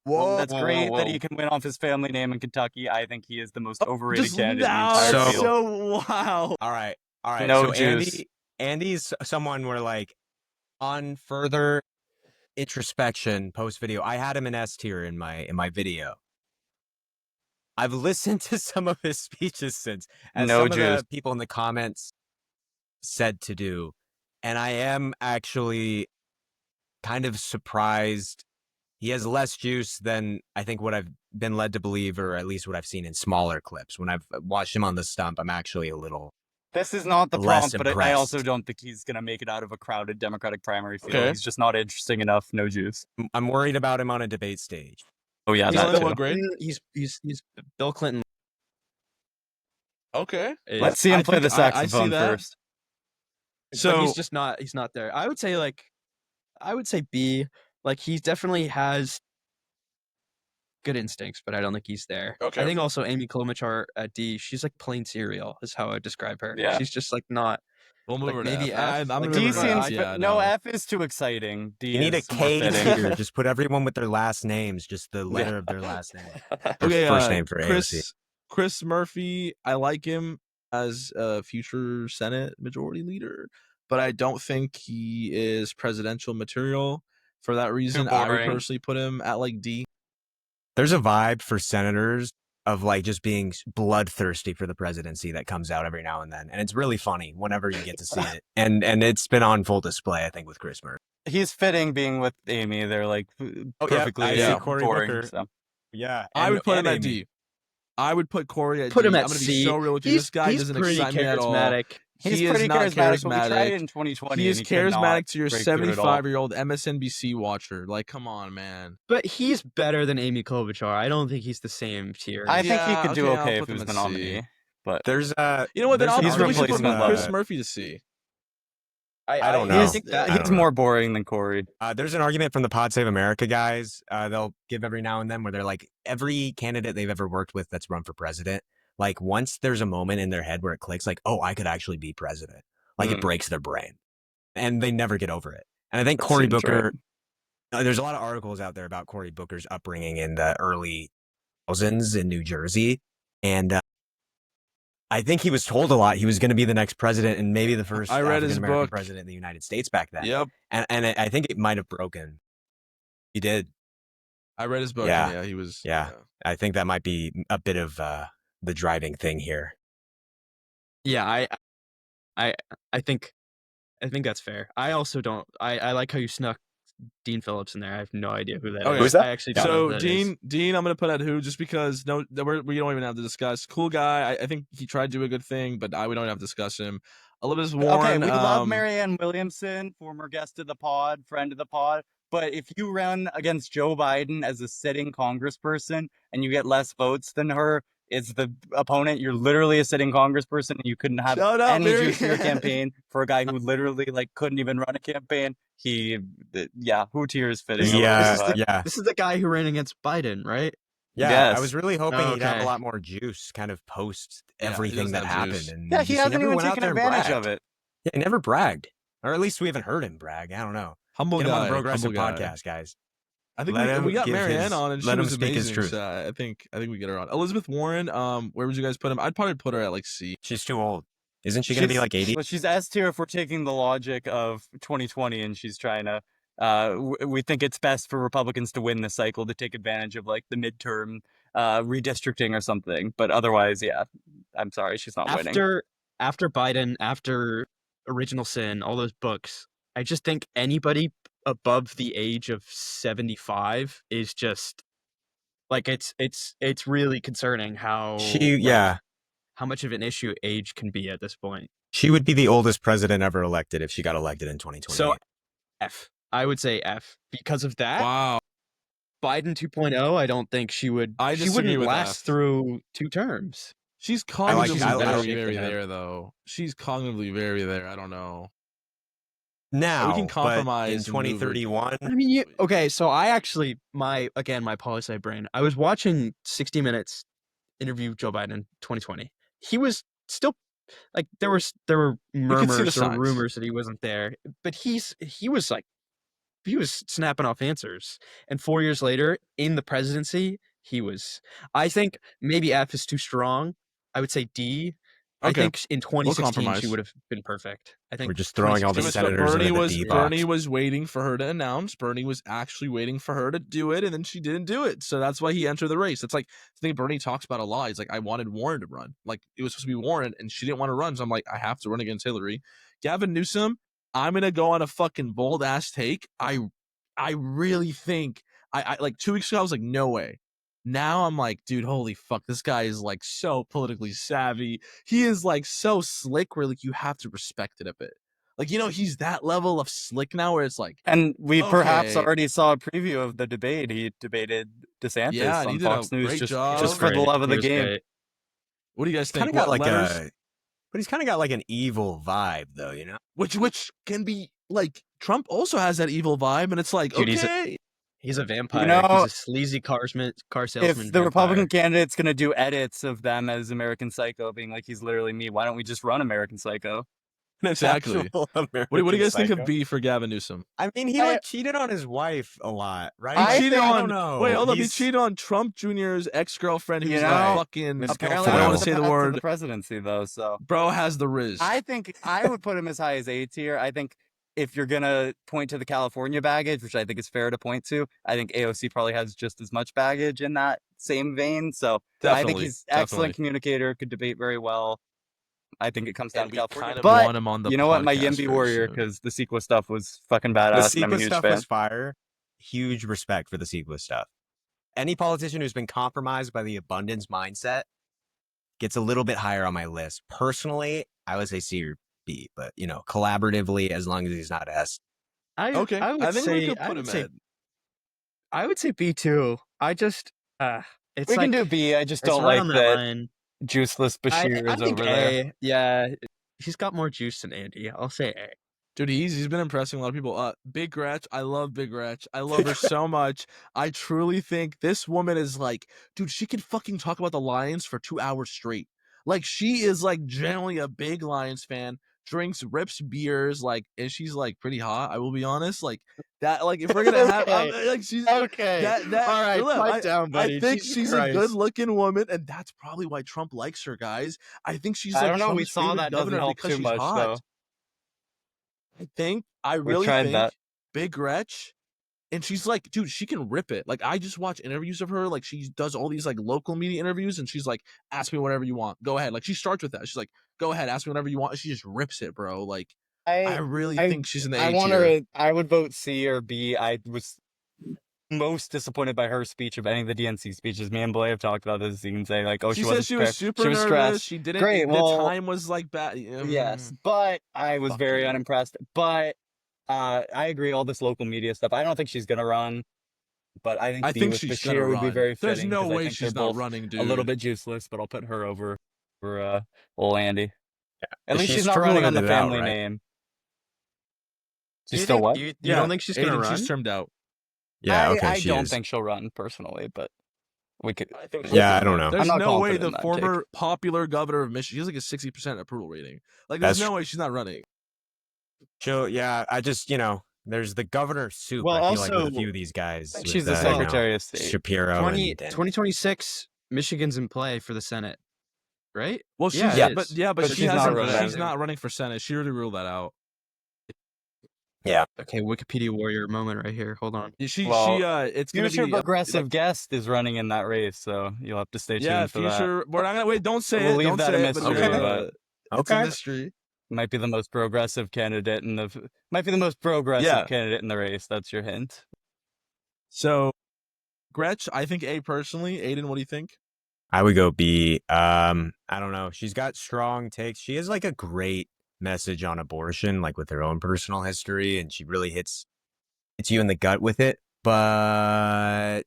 Whoa, That's great that he can win off his family name in Kentucky. I think he is the most overrated candidate in the entire So- field. so wow. All right. No So juice. Andy's someone where like on further introspection post video, I had him in S tier in my video. I've listened to some of his speeches since, as No some of juice. the people in the comments said to do, and I am actually kind of surprised. He has less juice than I think what I've been led to believe, or at least what I've seen in smaller clips. When I've watched him on the stump, I'm actually a little. This is not the Less prompt, but I also impressed. don't think he's going to make it out of a crowded Democratic primary field. Okay. He's just not interesting enough. No juice. I'm worried about him on a debate stage. Oh, yeah, He's that only too. what grade? He's Bill Clinton. Okay. Let's see him I play the think I see saxophone that. first. But So he's not there. I would say B. Like he definitely has good instincts, but I don't think he's there. Okay. I think also Amy Klobuchar at D. She's like plain cereal, is how I describe her. Yeah. She's just like not. we'll move Like, her to maybe F. F? I'm Like, gonna D move her to seems F. Yeah, no F is too exciting. D You need a is more K fitting. tier. Just put everyone with their last names, just the letter of their last name. Or Okay, first name for AOC. Chris Murphy, I like him as a future Senate Majority Leader, but I don't think he is presidential material. For that reason, I would boring. personally put him at like D. There's a vibe for senators of like just being bloodthirsty for the presidency that comes out every now and then, and it's really funny whenever you get to see it. And it's been on full display, I think, with Chris Murphy. He's fitting being with Amy. They're like yeah, perfectly I see Cory boring. Booker. So. Yeah, I would put him at Amy. D. I would put Corey at Put D. him at I'm gonna be C. so real with you. This guy He's doesn't pretty excite me at all. charismatic. He's He pretty is not charismatic, but we tried charismatic. it in 2020. He is and he could not charismatic to your break through at all. 75-year-old MSNBC watcher. Like, come on, man. But he's better than Amy Klobuchar. I don't think he's the same tier. I think he Yeah, could do okay, I'll okay put if he him was at the C. nominee. But There's You know what? Then there's an He's we should put replacement Chris level. Murphy to C. I don't know. I he's, think that, I he's don't know. more boring than Corey. There's an argument from the Pod Save America guys. They'll give every now and then where they're like, every candidate they've ever worked with that's run for president, like once there's a moment in their head where it clicks, like, oh, I could actually be president. Like it breaks their brain, and they never get over it. And I think That Cory seems Booker. There's a lot of articles out there about Cory Booker's upbringing in the early 2000s in New Jersey, and I think he was told a lot he was going to be the next president and maybe the first I read his African-American book. president in the United States back then. Yep. And I think it might have broken. He did. I read his book. Yeah. Yeah, he was. Yeah. I think that might be a bit of the driving thing here. yeah, I think that's fair. I also don't. I like how you snuck Dean Phillips in there. I have no idea who that is. Okay. Who's that? I actually don't know So who that is. Dean, I'm gonna put at who just because we don't even have to discuss. Cool guy. I think he tried to do a good thing, but we don't have to discuss him. Elizabeth Warren. Okay, we love Marianne Williamson, former guest of the pod, friend of the pod. But if you run against Joe Biden as a sitting congressperson and you get less votes than her, it's the opponent. You're literally a sitting congressperson, and you couldn't have Shut up, any Marianne. juice in your campaign for a guy who literally couldn't even run a campaign. Who tier is fitting? over Yeah, this? yeah. This is the guy who ran against Biden, right? Yeah, Yes. I was really hoping he'd have a Okay. lot more juice kind of post Yeah, he everything doesn't that have happened. juice. And Yeah, he just hasn't never even went out taken there and advantage bragged. of it. Yeah, he never bragged. Or at least we haven't heard him brag. I don't know. Humble Get him guy. on the Brogressive humble guy. podcast, guys. I think Let we him got give Marianne his- on, and she let him was speak his amazing. truth. So I think we get her on. Elizabeth Warren. Where would you guys put him? I'd probably put her at like C. She's too old. Isn't she going to be She's- like 80? Well, she's S tier if we're taking the logic of 2020, and she's trying to. We think it's best for Republicans to win this cycle to take advantage of the midterm redistricting or something. But otherwise, yeah, I'm sorry, she's not winning. After Biden, after Original Sin, all those books, I just think anybody above the age of 75 is just it's really concerning how how much of an issue age can be at this point. She would be the oldest president ever elected if she got elected in 2020. So F. I would say F because of that. Wow. Biden 2.0, I don't think she would. I She disagree wouldn't with last F. through 2 terms. She's I like- cognitively I- I very, like- very there, though. She's cognitively very there. I don't know. Now, We can compromise but in and move her. 2031, I mean, okay, so I actually, my poli sci brain, I was watching 60 Minutes interview Joe Biden in 2020. He was still, like, there were could see the murmurs or signs. rumors that he wasn't there, but he was like, he was snapping off answers. And 4 years later, in the presidency, he was, I think maybe F is too strong. I would say D. I Okay, think in 2016 she compromise. would have been perfect. I think we're just throwing all the 2016 senators Bernie into the was D Bernie box. was waiting for her to announce. Bernie was actually waiting for her to do it, and then she didn't do it. So that's why he entered the race. It's like the thing Bernie talks about a lot. He's like, I wanted Warren to run. Like it was supposed to be Warren, and she didn't want to run. So I'm like, I have to run against Hillary. Gavin Newsom, I'm gonna go on a fucking bold ass take. I really think I like 2 weeks ago I was like, no way. Now I'm like, dude, holy fuck, this guy is like so politically savvy. He is like so slick where like you have to respect it a bit. Like, you know, he's that level of slick now where it's like, And we perhaps okay, already saw a preview of the debate. He debated DeSantis yeah, and he on did a Fox News great just job. for the love of the game. Great. What do you guys Kind think? of got What like letters? but he's kind of got like an evil vibe, though. You know, Which can be like Trump also has that evil vibe, and it's like, Dude, okay, he's a vampire. know, he's a sleazy car salesman. If the vampire. Republican candidate's going to do edits of them as American Psycho, being like, he's literally me, why don't we just run American Psycho? An exactly. actual What do you American guys think Psycho. of B for Gavin Newsom? I mean, he I- like cheated on his wife a lot, right? I He cheated think- I on. don't know. Wait, hold up. He He's- cheated on Trump Jr.'s ex-girlfriend, who's You know, a fucking. Miss Apparently, I don't want that's to say the path to word. the presidency, though. So Bro has the riz. I think I would put him as high as A tier. I think if you're gonna point to the California baggage, which I think is fair to point to, I think AOC probably has just as much baggage in that same vein. So I think Definitely, he's excellent definitely. communicator, could debate very well. I think it comes down And to we California. kind of But want him on the you know what? My podcast Yimby very warrior, soon. because the Sequel stuff was fucking The badass, and I'm a Sequel huge stuff fan. was fire. Huge respect for the Sequel stuff. Any politician who's been compromised by the abundance mindset gets a little bit higher on my list. Personally, I would say C or B, but you know, collaboratively, as long as he's not S. Okay, I would I think we say could put him at. I would say B too. I just it's We like can do B. I just it's don't right like on that line. juiceless Bashir I is think over there. A. Yeah, he's got more juice than Andy. I'll say A. Dude, he's been impressing a lot of people. Big Gretch, I love Big Gretch. I love her so much. I truly think this woman is like, dude, she can fucking talk about the Lions for 2 hours straight. Like, she is like generally a big Lions fan, drinks, rips beers, like, and she's like pretty hot. I will be honest, like that. Like, if we're gonna have, like, she's Okay. that. All right, look, pipe down, buddy. I think Jesus she's a Christ. good-looking woman, and that's probably why Trump likes her, guys. I think she's like I don't know. We Trump's saw favorite that doesn't governor help because too she's much, hot. though. I We really tried think that. Big Gretch, and she's like, dude, she can rip it. Like, I just watch interviews of her. Like, she does all these like local media interviews, and she's like, ask me whatever you want. Go ahead. Like, she starts with that. She's like, go ahead, ask me whatever you want. And she just rips it, bro. Like, I really think she's in the I A want tier. her. I would vote C or B. I was most disappointed by her speech of any of the DNC speeches. Me and Blair have talked about this. You can say like, oh, She wasn't said she was prepared. super She was nervous. stressed. She didn't. Great, The well, time was like bad. Yes, but I was Fuck very you. unimpressed. But I agree. All this local media stuff. I don't think she's gonna run. But I think I B think with she's gonna Bashir would be run. very There's fitting. no 'cause I way think she's they're not both running, dude. a little bit juiceless, but I'll put her over for old Andy. At Is least she she's not struggling running on to the get out, family right? name. Do She's you still think, what? You Yeah, don't think she's gonna Aiden, run? she's termed out. Yeah, okay, I she don't is. think she'll run personally, but we could. I think Yeah, I don't know. There's not no way confident the in that former popular governor of Michigan, he has like a 60% approval rating. Like, there's That's no way she's not running. So yeah, I just there's the governor soup. Well, I feel like with a also- few of these guys. with, She's the you know, Secretary of State. Shapiro 2026, Michigan's in play for the Senate, right? Well, she's Yeah, Yeah. it but is. yeah, but But she she's not hasn't. running. She's not running for Senate. She already ruled that out. Okay, Wikipedia warrior moment right here. Hold on. She Well, it's gonna Future be progressive guest is running in that race, so you'll have to stay tuned yeah, for that. future. We're not gonna wait. Don't say We'll it. leave Don't that say a it. But mystery, it's a Okay. mystery. Might be the most progressive candidate in the. Might be the most progressive Yeah. candidate in the race. That's your hint. So, Gretch, I think A personally. Aiden, what do you think? I would go B. I don't know. She's got strong takes. She has like a great message on abortion, like with her own personal history, and she really hits you in the gut with it. But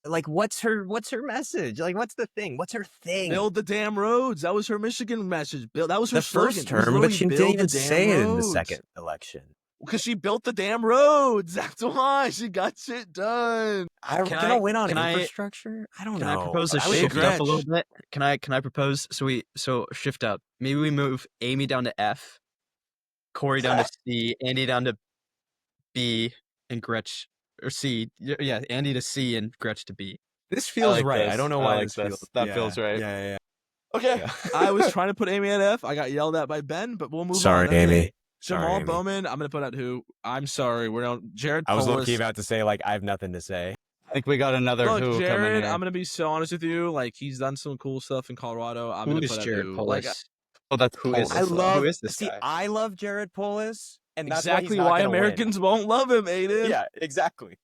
Like, what's her message? Like, what's the thing? What's her thing? Build the damn roads. That was her Michigan message. That was her the slogan. first It was term, but literally she didn't build even the damn say it in the roads. second election. Because she built the damn roads. That's why she got shit done. Are we Can gonna I- win on can I- infrastructure? I don't know. Can I propose a I would go shift up a little Gretch. bit? Can I propose so shift up? Maybe we move Amy down to F, Corey down to C, Andy down to B, and Gretch or C. Yeah, Andy to C and Gretch to B. This feels like right. this. I don't know I why like this this. feels. That yeah, feels right. Yeah. Okay. Yeah. I was trying to put Amy at F. I got yelled at by Ben, but we'll move Sorry, on. Amy. Jamal Sorry, Amy. Bowman, I'm going to put at who? I'm sorry. We're on Jared I was Polis. low-key about to say, like, I have nothing to say. I think we got another Look, who coming Jared, here. I'm going to be so honest with you. Like, he's done some cool stuff in Colorado. I'm Who going to is put at Jared who. Polis? Like, Oh, that's Who is Polis, I this? though. love. Who is this See, guy? I love Jared Polis, and that's exactly why, why he's not gonna Americans won't love him, Aiden. win. Yeah, exactly.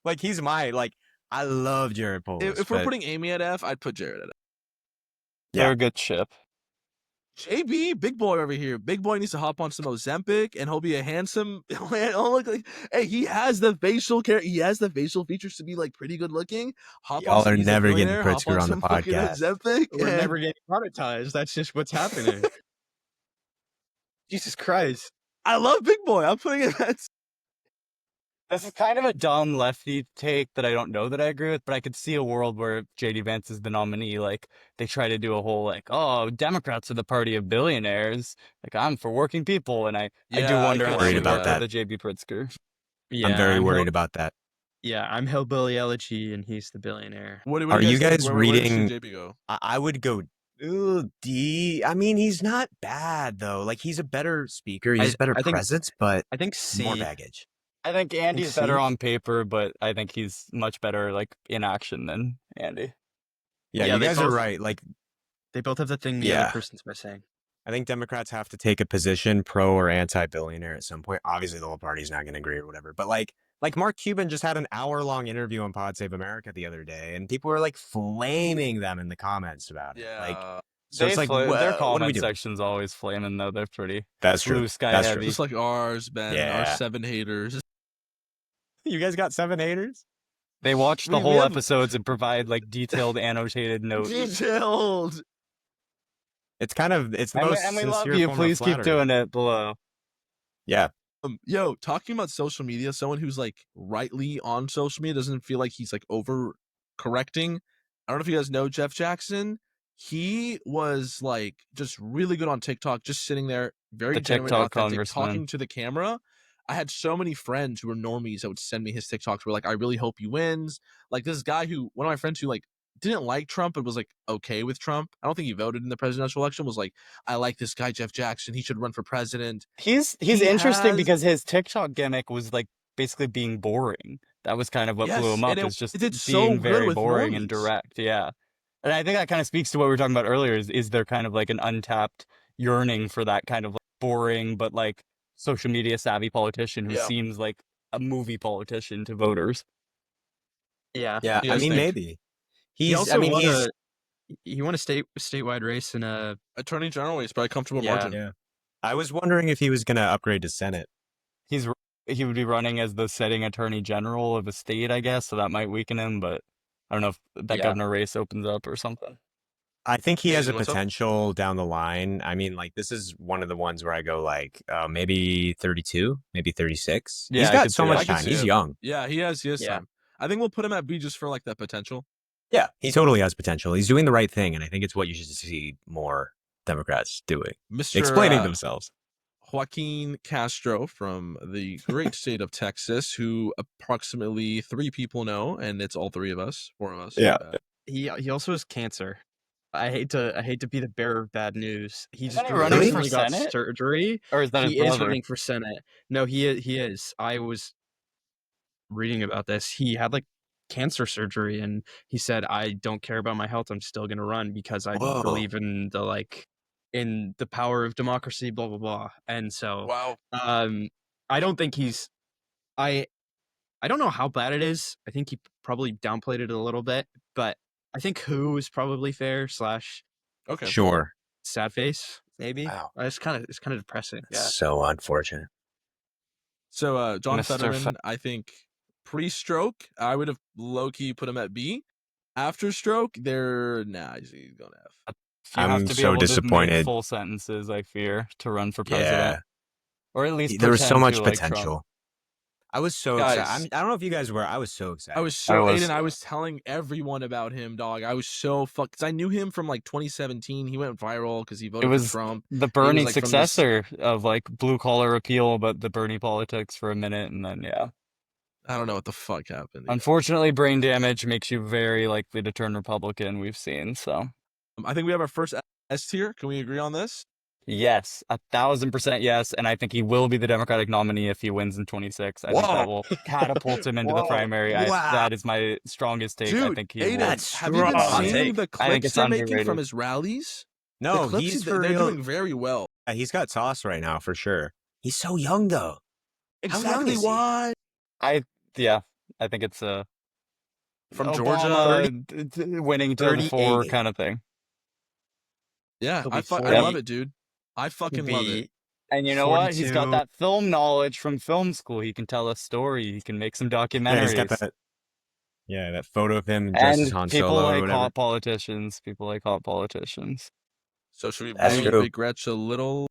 Like, he's I love Jared Polis. If we're but putting Amy at F, I'd put Jared at F. Yeah. They're a good ship. JB, big boy over here. Big boy needs to hop on some Ozempic, and he'll be a handsome. Look like, hey, he has the facial care. He has the facial features to be like pretty good looking. Hop Y'all on some, are he's a never getting billionaire, hop Pritzker on the some fucking podcast. Ozempic. We're and- never getting monetized. That's just what's happening. Jesus Christ. I love Big Boy. I'm putting it at. This is kind of a dumb lefty take that I don't know that I agree with, but I could see a world where JD Vance is the nominee. Like, they try to do a whole, like, oh, Democrats are the party of billionaires. Like, I'm for working people. And I do Yeah, I wonder can how worried that would about work that. with the JB Pritzker. Yeah, I'm very worried about that. Yeah, I'm Hillbilly Elegy, and he's the billionaire. What Are do you guys think? Where does reading- JB go? I would go D. I mean, he's not bad though. Like, he's a better speaker. He has better I think- presence, but I think C. more baggage. I think Andy's see? better on paper, but I think he's much better, like, in action than Andy. Yeah, Yeah, you they guys are both- right. Like, They both have the thing the Yeah. other person's missing. I think Democrats have to take a position pro or anti-billionaire at some point. Obviously, the whole party's not going to agree or whatever. But like Mark Cuban just had an hour-long interview on Pod Save America the other day, and people were like flaming them in the comments about it. Like, so it's like, their what are we comment doing? section's always flaming, though. They're pretty That's blue true. sky That's heavy. true. just like ours, Ben. Our Yeah. 7 haters. You guys got 7 haters? They watch the We whole have- episodes and provide, like, detailed annotated notes. Detailed. It's kind of it's the And most we love sincere you. form of Please keep flattery. doing it below. Yeah. Yo, talking about social media, someone who's like rightly on social media doesn't feel like he's like over correcting. I don't know if you guys know Jeff Jackson. He was like just really good on TikTok, just sitting there, very The genuine, TikTok authentic, congressman. talking to the camera. I had so many friends who were normies that would send me his TikToks were like, I really hope he wins. Like this guy who, one of my friends who like didn't like Trump but was like okay with Trump. I don't think he voted in the presidential election, was like, I like this guy, Jeff Jackson. He should run for president. He's He interesting has- because his TikTok gimmick was, like, basically being boring. That was kind of what blew Yes, him up, and it- is just it did so being good very with boring and normies. direct. Yeah. And I think that kind of speaks to what we were talking about earlier, is there kind of like an untapped yearning for that kind of like boring but like social media savvy politician who Yeah. seems like a movie politician to voters. Yeah. Yeah, What do you I guys mean, think? maybe. He He's, also I mean, won he's, he won a statewide race in a Attorney General race by a comfortable Yeah. margin. yeah. I was wondering if he was going to upgrade to Senate. He would be running as the sitting attorney general of a state, I guess, so that might weaken him, but I don't know if that Yeah. governor race opens up or something. I think he has a Jason, what's up? potential down the line. I mean, like, this is one of the ones where I go like, maybe 32, maybe 36. Yeah, He's I got could so see that. much I can time. see He's it. young. Yeah, he has Yeah. time. I think we'll put him at B just for like that potential. Yeah, he totally has potential. He's doing the right thing, and I think it's what you should see more Democrats doing, Mr. explaining themselves. Joaquin Castro from the great state of Texas, who approximately 3 people know, and it's all 3 of us, 4 of us. Yeah. he also has cancer. I hate to be the bearer of bad news. He Isn't just he running recently for got Senate? surgery. Or is that his He is brother? running for Senate. No, he is. I was reading about this. He had like cancer surgery, and he said, "I don't care about my health. I'm still going to run because I Whoa. believe in the power of democracy." Blah blah blah. And so, Wow. I don't think he's. I don't know how bad it is. I think he probably downplayed it a little bit, but I think who is probably fair / Okay. Sure. sad face maybe. Wow. It's kind of depressing. So unfortunate. So, John Mr. Fetterman, I think Pre-stroke, I would have low-key put him at B. After stroke, he's going F. You have I'm to be so able to make disappointed. full sentences, I fear, to run for Yeah. president. Or at least There was so pretend much to like potential. Trump. I was so Guys. excited. I don't know if you guys were. I was so excited. Aiden, I was telling everyone about him, dog. I was so fucked because I knew him from like 2017. He went viral because he It voted for was Trump. the Bernie like, from this- successor of like blue collar appeal, but the Bernie politics for a minute, and then I don't know what the fuck happened. Yeah. Unfortunately, brain damage makes you very likely to turn Republican. We've seen so. I think we have our first S tier. Can we agree on this? Yes, 1,000% yes, and I think he will be the Democratic nominee if he wins in 26. I think that will catapult him into the primary. That is my strongest take. Dude, I think he Aiden, will. have you been Hot seeing take. the I think clips it's they're making underrated. from his rallies? No, The clips, he's for they're real. doing very well. He's got sauce right now for sure. He's so young though. Exactly why. I think it's From Obama Georgia, winning to the 4 38. kind of thing. Yeah, He'll be I 40. love it, dude. I fucking love it. And you know what? He's got 42. that film knowledge from film school. He can tell a story. He can make some Yeah, documentaries. he's got that. Yeah, that photo of him dressed as And Han people Solo or like whatever. hot politicians. People like hot politicians. So should we That's bring true. Big Gretch a little?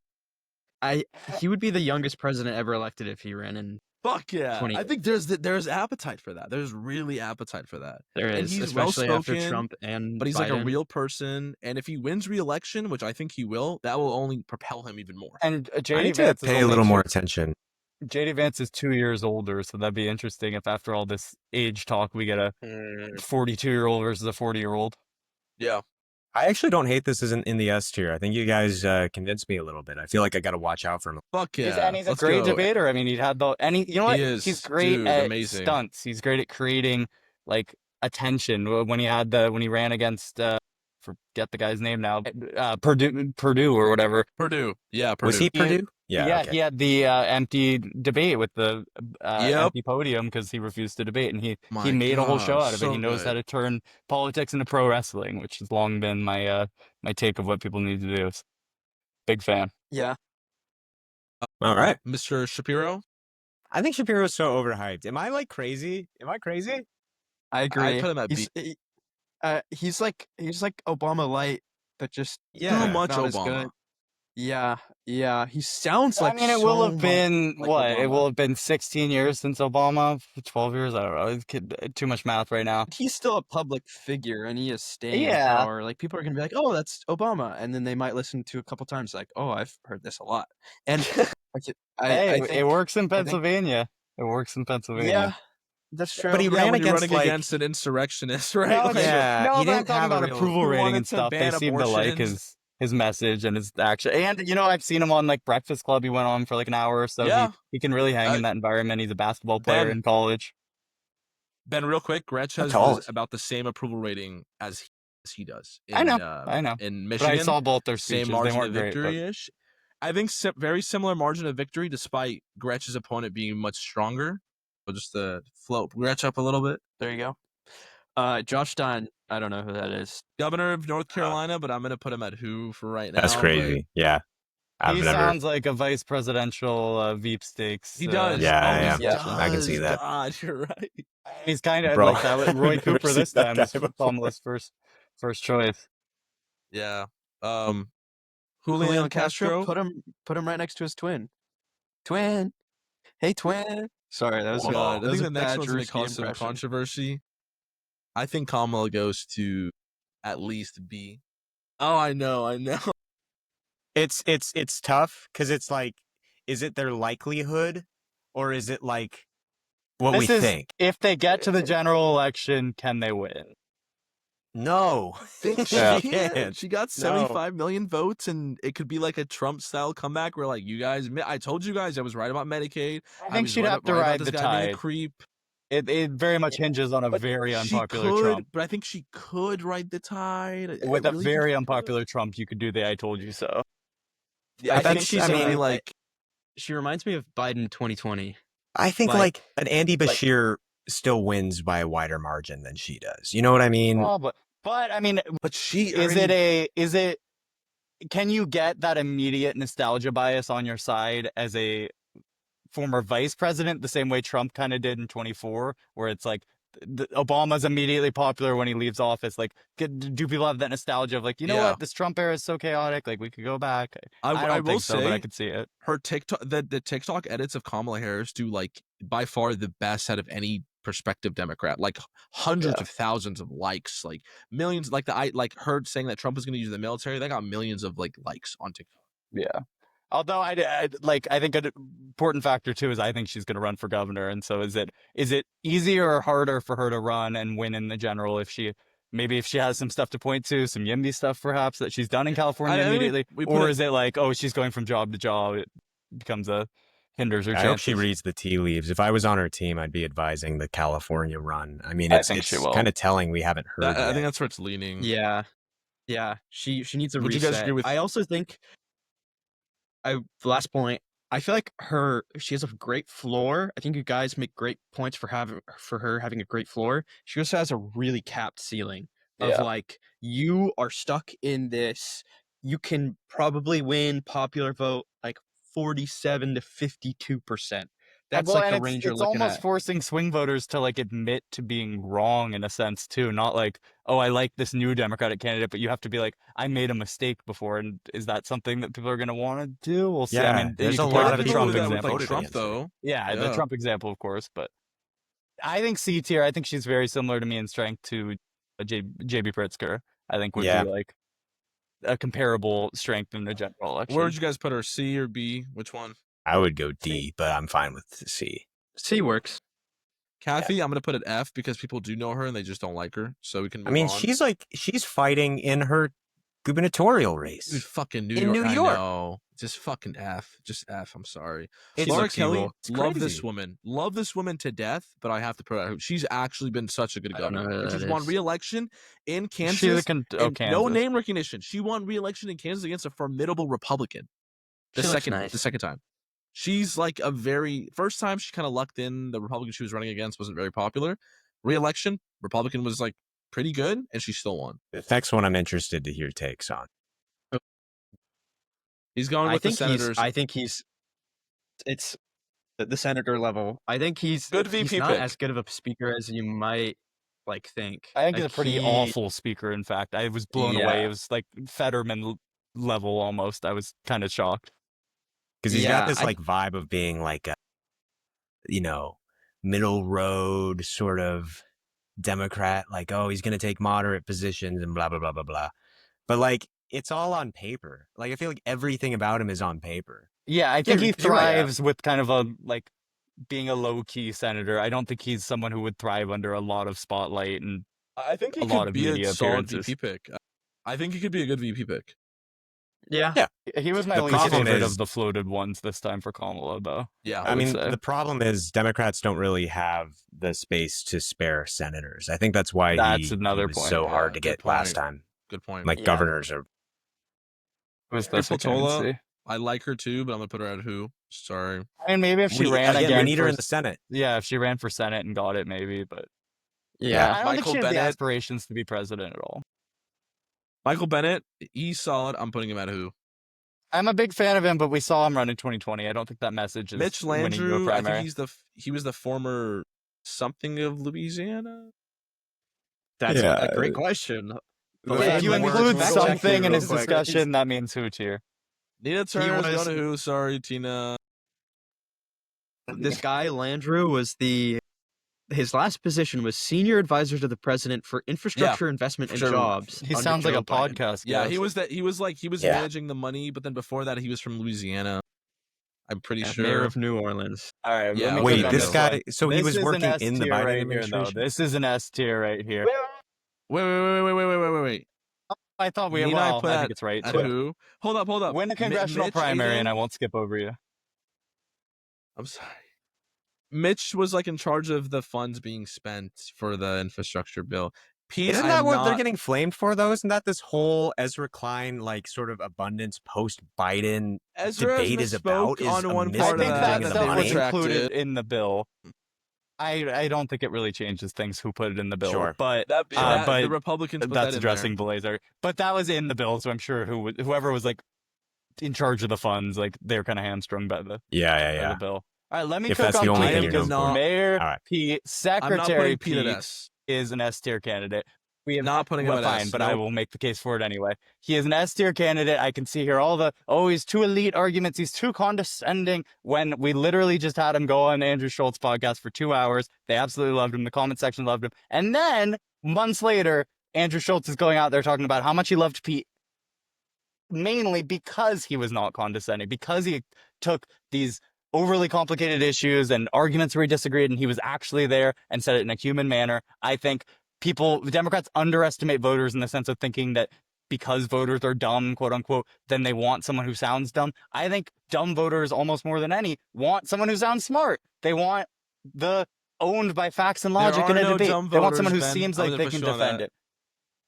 He would be the youngest president ever elected if he ran in. Fuck yeah! 20. I think there's appetite for that. There's really appetite for that. There And is, he's especially after well-spoken, Trump and But he's Biden. like a real person, and if he wins re-election, which I think he will, that will only propel him even more. And I JD need to Vance pay a little more attention. JD Vance is 2 years older, so that'd be interesting if after all this age talk we get a 42-year-old versus a 40-year-old. Yeah. I actually don't hate this in the S tier. I think you guys convinced me a little bit. I feel like I got to watch out for him. Fuck yeah. And he's a Let's great go. debater. I mean, you know what? He is. He's great Dude, at amazing. stunts. He's great at creating like attention. When he ran against forget the guy's name now, Purdue or whatever. Purdue. Yeah, Purdue. Was he Purdue? Yeah. Okay. He had the empty debate with the Yep. empty podium because he refused to debate, and he My made a whole show gosh, out of it. so He knows how good. to turn politics into pro wrestling, which has long been my take of what people need to do. Big fan. Yeah. All right. Mr. Shapiro? I think Shapiro's so overhyped. Am I like crazy? Am I crazy? I agree. I put him at B. He's like Obama light, but just Yeah. Too much not as Obama. good. Yeah. He sounds like. I mean, it will have been like what? It Obama. will have been 16 years since Obama. 12 years. I don't know. Too much math right now. He's still a public figure, and he is staying in Yeah. power. Like people are gonna be like, "Oh, that's Obama," and then they might listen to a couple times, like, "Oh, I've heard this a lot." And I think it works in Pennsylvania. It works in Pennsylvania. Yeah, that's true. But he Yeah, ran when you're against running like against an insurrectionist, right? No, Like, Yeah, no, he but I'm didn't talking have a about real- approval He rating wanted and to stuff. They ban seem to like abortions. his message and his action. And I've seen him on like Breakfast Club. He went on for like an hour or so. Yeah. He can really hang in that environment. He's a basketball player Ben- in college. Ben, real quick, Gretch has How tall is he? about the same approval rating as he does. I know. In But Michigan, I saw both their speeches. same They margin of weren't great. But victory-ish. I think very similar margin of victory, despite Gretch's opponent being much stronger. So just to float Gretch up a little bit. There you go. Josh Stein. I don't know who that is. Governor of North Carolina, but I'm gonna put him at who for right now. That's but crazy. Yeah. I've he never. sounds like a vice presidential Veep Stakes. He does. Yeah, he yeah. does. I can see that. God, you're right. He's kind of Bro, like that with Roy I've never Cooper this seen that time. guy Was before. Kamala's first choice. Yeah. Julian Julian Castro. Put him right next to his twin. Twin. Hey, twin. Sorry, that was Oh, God. that I was think a the next bad one's gonna Drewski cause some impression. controversy. I think Kamala goes to at least B. Oh, I know. It's tough because it's like, is it their likelihood or is it like what we think? If they get to the general election, can they win? No. Think she Yeah. can. She got 75 million votes, and it could be like a Trump-style comeback where, like, you guys, I told you guys I was right about Medicaid. I think was she'd right have to about ride this the guy being a tide. creep. It very much hinges on a very unpopular Trump. But I think she could ride the tide. With I a really very think she unpopular Trump, you could do the "I told you so." could. Yeah, I think That's- she's I gonna mean, be like, She reminds me of Biden 2020. I think Like- like an Andy Bashir still wins by a wider margin than she does. You know what I mean? But I mean, but she can you get that immediate nostalgia bias on your side as a former vice president the same way Trump kind of did in 24, where it's like Obama's immediately popular when he leaves office. Like, do people have that nostalgia of like, you know Yeah. what, this Trump era is so chaotic, like we could go back? I I don't will think so, but I say could see it. her TikTok, the TikTok edits of Kamala Harris do like by far the best out of any prospective Democrat. Like hundreds of thousands of likes, like millions. Like like her saying that Trump is going to use the military. They got millions of like likes on TikTok. Yeah. Although I think an important factor too is I think she's going to run for governor, and so is it easier or harder for her to run and win in the general if she has some stuff to point to, some YIMBY stuff perhaps that she's done in California immediately, or is it like, oh, she's going from job to job, it becomes hinders her I chances? hope she reads the tea leaves. If I was on her team, I'd be advising the California run. I mean, I it's think she will. kind of telling we haven't heard I yet. think that's where it's leaning. Yeah. She needs a Would reset. you guys agree with? I also think last point, I feel like she has a great floor. I think you guys make great points for her having a great floor. She also has a really capped ceiling of like, you are stuck in this. You can probably win popular vote like 47 to 52%. That's like the range you're looking almost at. forcing swing voters to like admit to being wrong in a sense too. Not like, oh, I like this new Democratic candidate, but you have to be like, I made a mistake before, and is that something that people are going to want to do? We'll see. Yeah, I mean, there's you a could lot point of to the people Trump who with example. like voted Trump against her. though. Yeah, the Trump example, of course, but I think C tier. I think she's very similar to me in strength to JB Pritzker. I think would be like a comparable strength in the general election. Where would you guys put her? C or B? Which one? I would go D, but I'm fine with C. C works. Kathy, I'm gonna put it F because people do know her and they just don't like her. So we can move on. She's fighting in her gubernatorial Dude, race. fucking New In York. New I York. know. Just fucking F. Just F. I'm sorry. It's Laura looks Kelly, evil. It's love this crazy. woman. Love this woman to death, but I have to put her out. She's actually been such a good I don't know governor. who And she's that won is. re-election in Kansas. She's No Kansas. name recognition. She won re-election in Kansas against a formidable Republican. The She looks second nice. the second time. She's like first time she kind of lucked in. The Republican she was running against wasn't very popular. Re-election, Republican was like pretty good, and she still won. The next one I'm interested to hear takes on. He's going with the senators. I think it's the senator level. I think he's Good VP he's not pick. as good of a speaker as you might like think. I think Like, he's a pretty awful speaker. In fact, I was blown away. It was like Fetterman level almost. I was kind of shocked Because he's got this like vibe of being like a, middle road sort of Democrat. Like, oh, he's going to take moderate positions and blah, blah, blah, blah, blah. But like, it's all on paper. Like, I feel like everything about him is on paper. Yeah, I think he you're thrives with kind of a like being a low key senator. I don't think he's someone who would thrive under a lot of spotlight and I think he a lot could of be a media solid appearances. VP pick. I think he could be a good VP pick. Yeah. He was my The least problem favorite is- of the floated ones this time for Kamala, though. Yeah. I would mean, say. the problem is Democrats don't really have the space to spare senators. I think that's why That's he another was point. so Yeah, hard to good get last point. time. Good point. Like, Yeah. governors are... Was Chris this a Peltola, candidacy? I like her too, but I'm gonna put her at who? Sorry. I mean, maybe if she ran again, again we need her for- in the Senate. Yeah, if she ran for Senate and got it, maybe. But Yeah. I don't Michael think she has the Bennett. aspirations to be president at all. Michael Bennett, he's solid. I'm putting him at who? I'm a big fan of him, but we saw him run in 2020. I don't think that message is Mitch winning you a Landrieu. I primary. think he was the former something of Louisiana. That's Yeah. a great question. If you Landrieu include was- something in real his quick. discussion, that means who tier? Nina Turner's was- going to who? Sorry, Tina. This guy Landrieu was his last position was senior advisor to the president for infrastructure investment and sure. jobs. He under sounds like Joe a Biden. podcast. Yeah, guest. he was Yeah. managing the money, but then before that he was from Louisiana. I'm pretty Yeah, sure. Mayor of New Orleans. All right. Yeah, let me okay, Wait, click on this guy... one. So he This was is an working S in the tier Biden right here, administration? though. This is an S tier right here. Wait. I thought we Nina, well, I put I at- think it's right. At too. who? Hold up. Win a congressional Mitch, primary, Aidan? and I won't skip over you. I'm sorry. Mitch was like in charge of the funds being spent for the infrastructure bill. Pete, Isn't that I'm what they're not- getting flamed for, though? Isn't that this whole Ezra Klein, like, sort of abundance post-Biden Ezra debate is misspoke about? Is on a one I part of think that. that mismanaging of that the stuff they was money. retracted. included in the bill. I don't think it really changes things who put it in the bill. Sure. But That, but the Republicans put that's that in addressing Blazer. But that was in the bill, so I'm sure whoever was like in charge of the funds, like they're kind of hamstrung by the Yeah. bill. All right, let me If cook that's on the only Pete thing you're because known for. Mayor All right. Pete, I'm not Secretary putting Pete at Pete S. is an S tier candidate. We have Not putting him at fine, S. but I Nope. will make the case for it anyway. He is an S tier candidate. I can see here all the he's too elite arguments. He's too condescending. When we literally just had him go on Andrew Schultz podcast for 2 hours, they absolutely loved him. The comment section loved him, and then months later, Andrew Schultz is going out there talking about how much he loved Pete, mainly because he was not condescending, because he took these overly complicated issues and arguments where he disagreed and he was actually there and said it in a human manner. I think Democrats underestimate voters in the sense of thinking that because voters are dumb, quote unquote, then they want someone who sounds dumb. I think dumb voters, almost more than any, want someone who sounds smart. They want the owned by facts and logic There in are a no debate. dumb They want someone who voters, Ben. seems I'm like gonna they push can you on defend that. it.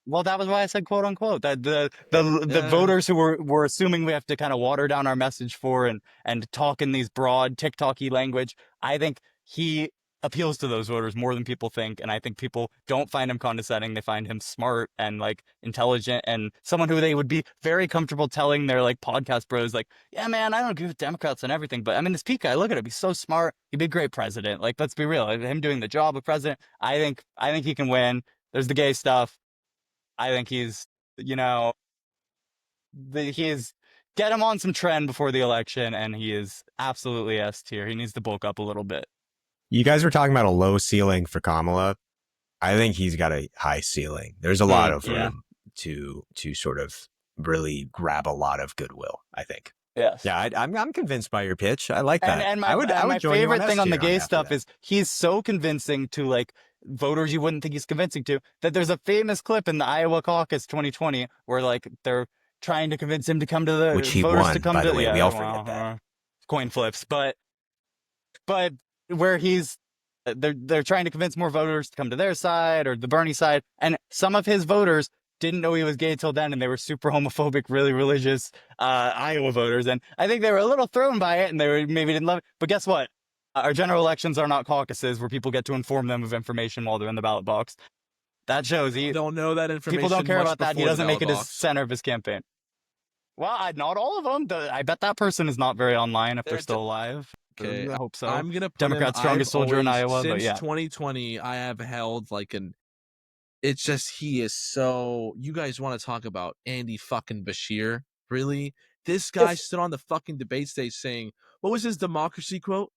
Well, that was why I said quote unquote. That the Yeah. voters who we're assuming we have to kind of water down our message for and talk in these broad TikTok-y language. I think he appeals to those voters more than people think, and I think people don't find him condescending. They find him smart and like intelligent and someone who they would be very comfortable telling their like podcast bros, like, yeah, man, I don't agree with Democrats and everything, but I mean, this Pete guy, look at him, he's so smart. He'd be a great president. Like, let's be real, him doing the job of president, I think he can win. There's the gay stuff. I think he's, you know, get him on some trend before the election, and he is absolutely S tier. He needs to bulk up a little bit. You guys were talking about a low ceiling for Kamala. I think he's got a high ceiling. There's a lot of room to sort of really grab a lot of goodwill, I think. Yes. Yeah, I'm convinced by your pitch. I like that. And I would my join you favorite thing on the gay after stuff that. is he's so convincing to like voters you wouldn't think he's convincing to, that there's a famous clip in the Iowa caucus 2020 where like they're trying to convince him to come to the Which he voters won, to come by to the way. We all forget that. Coin flips, but where he's they're trying to convince more voters to come to their side or the Bernie side, and some of his voters didn't know he was gay till then, and they were super homophobic, really religious Iowa voters, and I think they were a little thrown by it, and maybe didn't love it. But guess what? Our general elections are not caucuses where people get to inform them of information while they're in the ballot box. That shows he Don't know that information. people don't care much about that. He before the doesn't make it ballot his box. center of his campaign. Well, not all of them. I bet that person is not very online if they're still alive. Okay, I hope so. I'm gonna put Democrat's him, strongest soldier in Iowa, Since but yeah. 2020, I have held like an. It's just he is so. You guys want to talk about Andy fucking Bashir? Really? This guy stood on the fucking debate stage saying, "What was his democracy quote?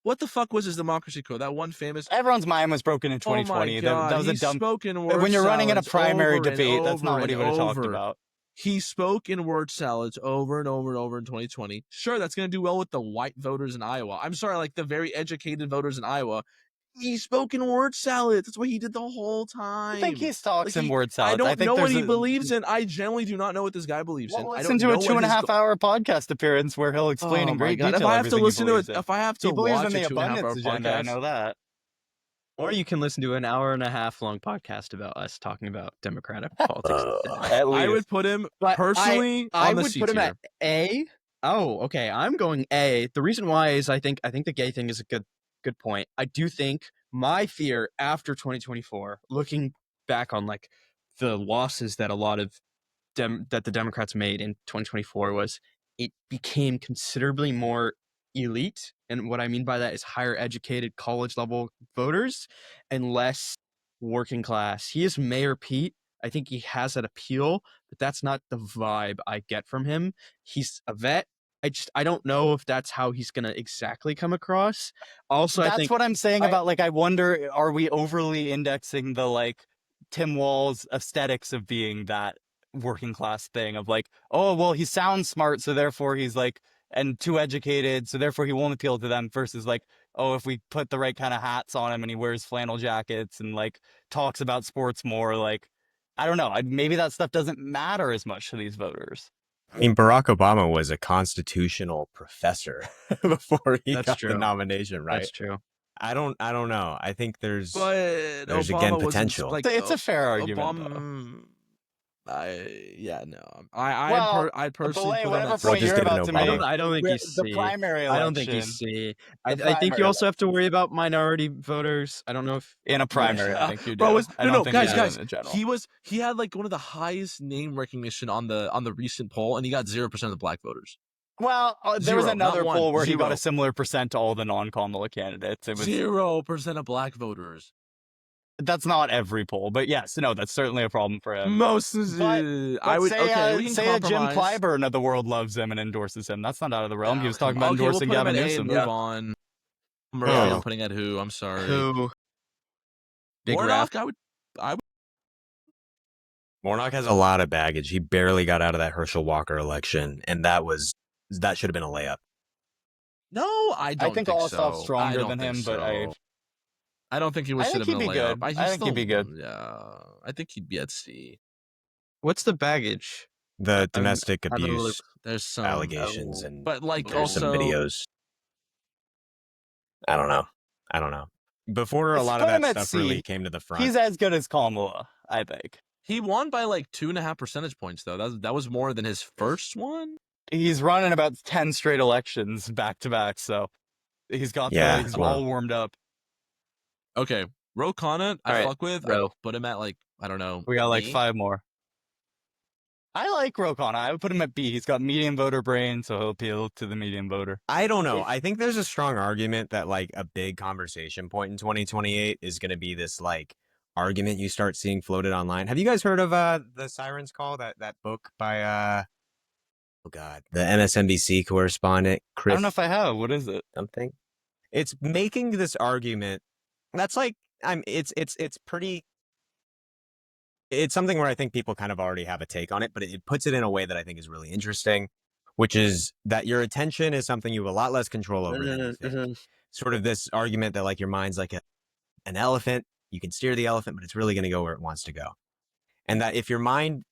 What the fuck was his democracy quote? That one famous." Everyone's mind was broken in 2020. Oh my God, that was a he's dumb. spoken word When you're running in a salads primary over and debate, that's not over what he and would have talked over. about. He spoke in word salads over and over and over in 2020. Sure, that's going to do well with the white voters in Iowa. I'm sorry, like the very educated voters in Iowa. He spoke in word salads. That's what he did the whole time. I think he talks in word salads. I don't think know what there's he believes in. I generally do not know what this guy believes in. Well, I listen don't to a know 2.5 hour podcast appearance where he'll explain in great detail If I have to everything listen he to believes it, in. if I have to He believes watch in a the 2.5 hour abundance agenda. I podcast, know that. Or you can listen to an hour and a half long podcast about us talking about Democratic politics. At least. I would put him But personally I on the would C put him tier. at A. Oh, okay. I'm going A. The reason why is I think the gay thing is a good point. I do think my fear after 2024, looking back on like the losses that a lot of that the Democrats made in 2024, was it became considerably more elite, and what I mean by that is higher educated college level voters and less working class. He is Mayor Pete. I think he has that appeal, but that's not the vibe I get from him. He's a vet. I don't know if that's how he's gonna exactly come across. Also, That's I think what I'm saying about like, I wonder, are we overly indexing the like Tim Walz aesthetics of being that working class thing of like, oh, well, he sounds smart, so therefore he's like, and too educated, so therefore he won't appeal to them, versus like, oh, if we put the right kind of hats on him and he wears flannel jackets and like talks about sports more, like, I don't know, maybe that stuff doesn't matter as much to these voters. I mean, Barack Obama was a constitutional professor before he That's got true. the nomination, right? That's true. I don't know. I think there's But There's, Obama again, was potential. Like, It's a fair argument, though. Obama, no. Well, I personally Belay, put whatever him at point just you're give it about no to Obama. make, I don't think he's the C. primary election. I don't think he's C. I think primary you also have to worry about minority voters. I don't know if in a primary, I think you do. Bro, I don't think you do guys, in the general. he had like one of the highest name recognition on the recent poll, and he got 0% of the black voters. Well, there was Zero, not another one, poll where he got zero. a similar percent to all the non-Kamala candidates. It was 0% of black voters. That's not every poll, but yes, no, that's certainly a problem for him. Most, But I would. say, Okay, we can say a Jim compromise. Clyburn of the world loves him and endorses him. That's not out of the realm. He was talking about Okay, we'll endorsing put him Gavin at A Newsom. and move on. Murphy, Oh. I'm putting at who? I'm sorry. Who? Big Warnock. rap. I would. Warnock has a lot of baggage. He barely got out of that Herschel Walker election, and that should have been a layup. No, I don't. I think so. Osthoff's stronger I don't than think him, so. but I don't think he I should think have been he'd a be layup. good. I think he'd be good. Yeah, I think he'd be at C. What's the baggage? The domestic I don't really- abuse There's some allegations, and but like there's also some videos. I don't know. Before a Let's lot put of him that at stuff C. really came to the front. He's as good as Kamala, I think. he won by like 2.5 percentage points though. That was more than his first one. He's running about 10 straight elections back to back, so he's got he's all warmed up. Okay, Ro Khanna, I Alright, fuck with. Ro. I put him at like I don't know. We got like B? 5 more. I like Ro Khanna. I would put him at B. He's got medium voter brain, so he'll appeal to the medium voter. I don't know. I think there's a strong argument that like a big conversation point in 2028 is going to be this like argument you start seeing floated online. Have you guys heard of the Sirens Call, that book by oh god, the MSNBC correspondent Chris I don't know if I have. What is it? something? It's making this argument that's like it's pretty. It's something where I think people kind of already have a take on it, but it puts it in a way that I think is really interesting, which is that your attention is something you have a lot less control over than you think. Sort of this argument that like your mind's like an elephant, you can steer the elephant, but it's really going to go where it wants to go. And that if your mind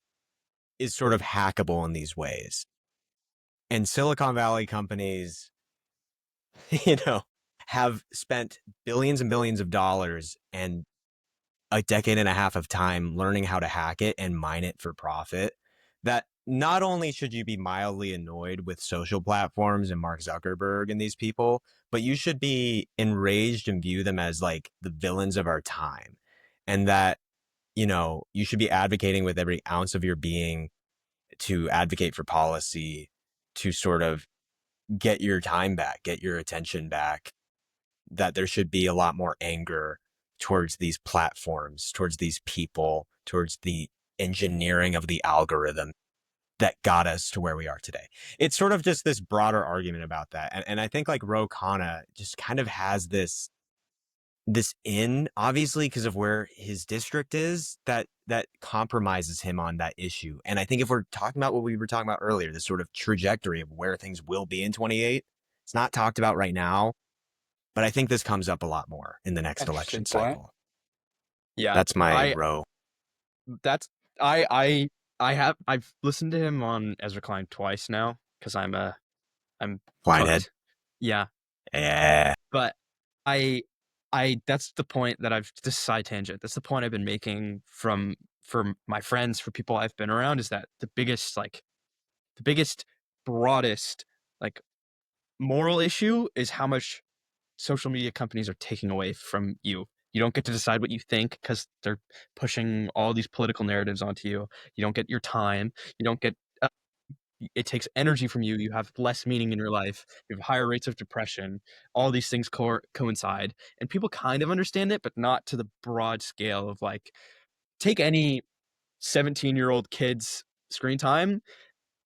is sort of hackable in these ways, and Silicon Valley companies, have spent billions and billions of dollars and a decade and a half of time learning how to hack it and mine it for profit, that not only should you be mildly annoyed with social platforms and Mark Zuckerberg and these people, but you should be enraged and view them as like the villains of our time. And that, you should be advocating with every ounce of your being to advocate for policy, to sort of get your time back, get your attention back, that there should be a lot more anger towards these platforms, towards these people, towards the engineering of the algorithm that got us to where we are today. It's sort of just this broader argument about that. And I think like Ro Khanna just kind of has this obviously because of where his district is, that compromises him on that issue. And I think if we're talking about what we were talking about earlier, this sort of trajectory of where things will be in 28, it's not talked about right now. But I think this comes up a lot more in the next election cycle. Yeah, that's my row. I've listened to him on Ezra Klein twice now because I'm Kleinhead. Yeah. Yeah. But that's the point that this is side tangent. That's the point I've been making for my friends, for people I've been around, is that the biggest, broadest, moral issue is how much social media companies are taking away from you. You don't get to decide what you think because they're pushing all these political narratives onto you. You don't get your time. You don't get, it takes energy from you. You have less meaning in your life. You have higher rates of depression. All these things coincide. And people kind of understand it, but not to the broad scale of take any 17-year-old kid's screen time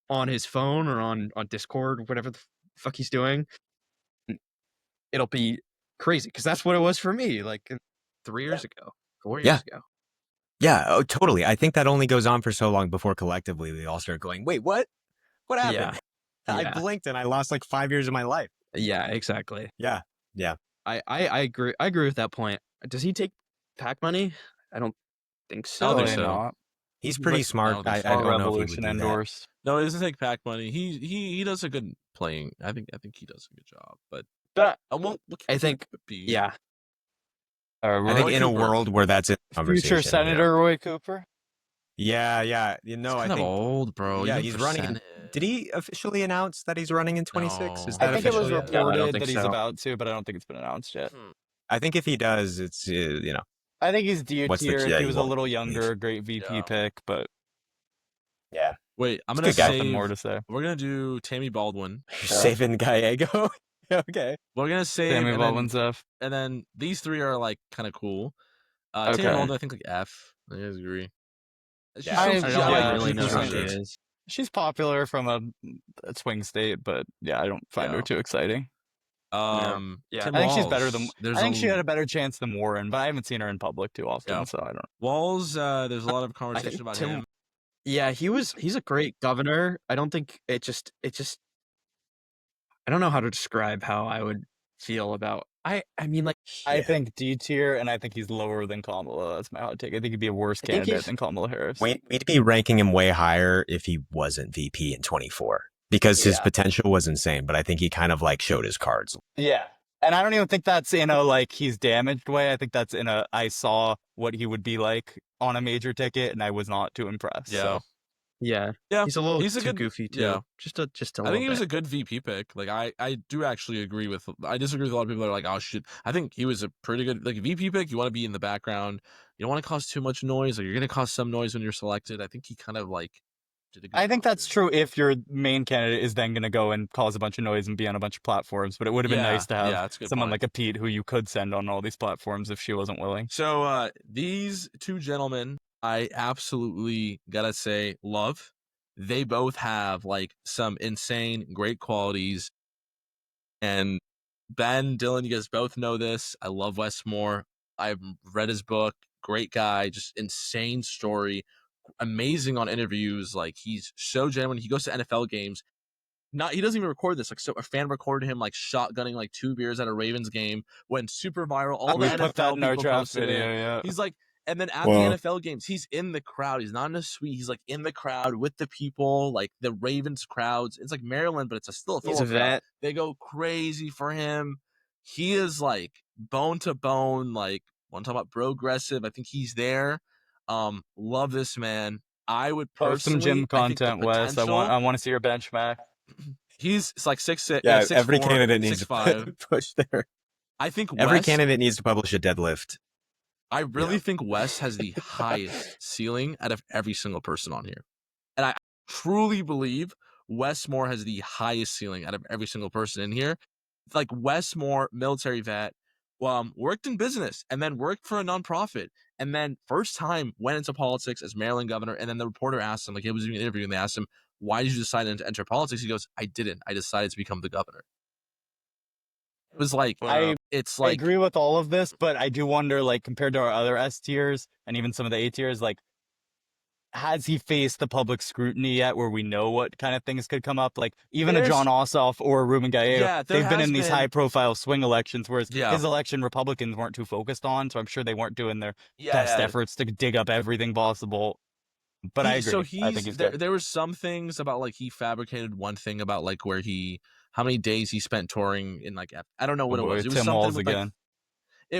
on his phone or on Discord or whatever the fuck he's doing. It'll be crazy because that's what it was for me 3 years ago, 4 years ago. Yeah, oh, totally. I think that only goes on for so long before collectively we all start going, wait, what happened? Yeah. I blinked and I lost 5 years of my life. Yeah, exactly. Yeah. I agree with that point. Does he take PAC money? I don't think so. I don't think Probably so. not. He's pretty smart. I don't know if he would do endorsed. No, he doesn't take PAC money. He does a good playing. I think he does a good job. But I think yeah. I think in a world where that's a conversation. Future Senator Roy Cooper. Yeah. I think old, bro. Yeah, he's running. Did he officially announce that he's running in 26? No. I think it was official yet? reported that he's about to, but I don't think it's been announced yet. I think if he does, it's I think he's D What's the tier. key He was a won't little leave? younger, great VP pick, but yeah. Wait, I'm He's a gonna good guy. Nothing save. more to say. We're gonna do Tammy Baldwin. You're saving Gallego. Okay. We're gonna save Sammy and Baldwin's then, F. and then these three are like kind of cool. Tammy Okay. Baldwin, I think like F. I guys agree. Yeah. So, I I don't like really know people who centered. she is. She's popular from a swing state, but yeah, I don't find her Yeah. too exciting. Yeah. Tim I think she's Walz. better than. There's I think she had a better chance than Warren, but I haven't seen her in public too often, Yeah. so I don't. Walz. There's a lot of I conversation think about Tim. him. Yeah, he's a great governor. I don't think it just. I don't know how to describe how I would feel about. I mean, like, I think D tier, and I think he's lower than Kamala. That's my hot take. I think he'd be a worse I think candidate he's- than Kamala Harris. We'd be ranking him way higher if he wasn't VP in 24 because his Yeah. potential was insane. But I think he kind of like showed his cards. Yeah. And I don't even think that's in a like he's damaged way. I think that's in a I saw what he would be like on a major ticket, and I was not too impressed. Yeah. So. yeah, Yeah, he's a little he's a too good- goofy too. yeah. Just a I little think he was bit. a good VP pick. Like I do actually agree with. I disagree with a lot of people that are like, oh shit. I think he was a pretty good like VP pick. You want to be in the background. You don't want to cause too much noise. Like you're gonna cause some noise when you're selected. I think he kind of like. Did a good I think job that's there. true if your main candidate is then going to go and cause a bunch of noise and be on a bunch of platforms. But it would have been Yeah, nice to have yeah, that's a good someone point. like a Pete who you could send on all these platforms if she wasn't willing. So these two gentlemen, I absolutely gotta say, love. They both have like some insane, great qualities. And Ben, Dylan, you guys both know this. I love Westmore. I've read his book. Great guy, just insane story. Amazing on interviews. Like he's so genuine. He goes to NFL games. He doesn't even record this. Like so a fan recorded him like shotgunning like 2 beers at a Ravens game, went super viral. All we the put that NFL in our people draft posted video. it. Yeah. He's like, and then at Wow. the NFL games, he's in the crowd. He's not in a suite. He's like in the crowd with the people, like the Ravens crowds. It's like Maryland, but it's still a He's football a crowd. vet. They go crazy for him. He is like bone to bone. Like want to talk about Brogressive. I think he's there. Love this man. I would Post some personally. gym I think the content, Wes. I potential- want to see your benchmark. He's like 6'6". Yeah, 6'4", every candidate needs 6'5". to push there. I think Every Wes, candidate needs to publish a deadlift. I really think Wes has the highest ceiling out of every single person on here. And I truly believe Wes Moore has the highest ceiling out of every single person in here. Like Wes Moore, military vet, worked in business and then worked for a nonprofit. And then first time went into politics as Maryland governor. And then the reporter asked him, like he was doing an interview and they asked him, why did you decide to enter politics? He goes, I didn't. I decided to become the governor. It was like, it's I like, agree with all of this, but I do wonder, like, compared to our other S tiers and even some of the A tiers, like, has he faced the public scrutiny yet where we know what kind of things could come up? Like, even a There's- John Ossoff or a Ruben Gallego, Yeah, there they've been has in these been- high-profile swing elections, whereas Yeah. his election Republicans weren't too focused on, so I'm sure they weren't doing their yeah, best yeah. efforts to dig up everything possible. But I agree. So I think he's there. good. There were some things about like he fabricated one thing about like where how many days he spent touring in like I don't know what Oh it was. boy, It was Tim something Walz with, again.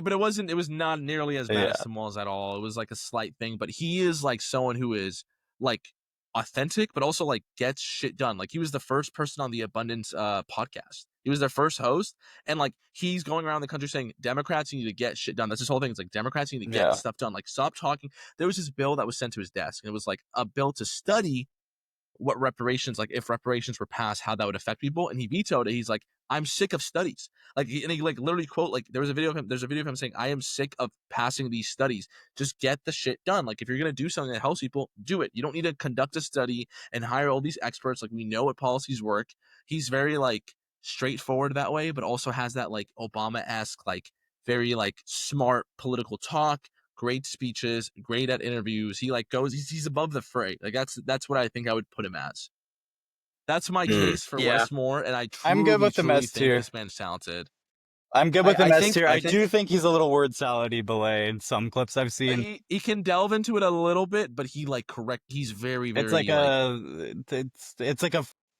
but it wasn't. It was not nearly as bad as Yeah. Tim Walz at all. It was like a slight thing, but he is like someone who is like authentic, but also like gets shit done. Like he was the first person on the Abundance podcast. He was their first host, and like he's going around the country saying Democrats need to get shit done. That's his whole thing. It's like Democrats need to get Yeah. stuff done. Like stop talking. There was this bill that was sent to his desk, and it was like a bill to study what reparations, like if reparations were passed, how that would affect people, and he vetoed it. He's like, I'm sick of studies. Like, and he like literally quote, like there's a video of him saying, I am sick of passing these studies. Just get the shit done. Like if you're gonna do something that helps people, do it. You don't need to conduct a study and hire all these experts. Like we know what policies work. He's very like straightforward that way, but also has that like Obama-esque, like very like smart political talk. Great speeches, great at interviews. He like goes, he's above the fray. Like that's what I think I would put him as. That's my case for Yeah. Wes Moore, and I truly, I'm good with the truly S think tier. this man's talented. I'm good with I him S think- tier. I I think- do think he's a little word salady belay in some clips I've seen. He can delve into it a little bit, but he like he's very, very It's like it's like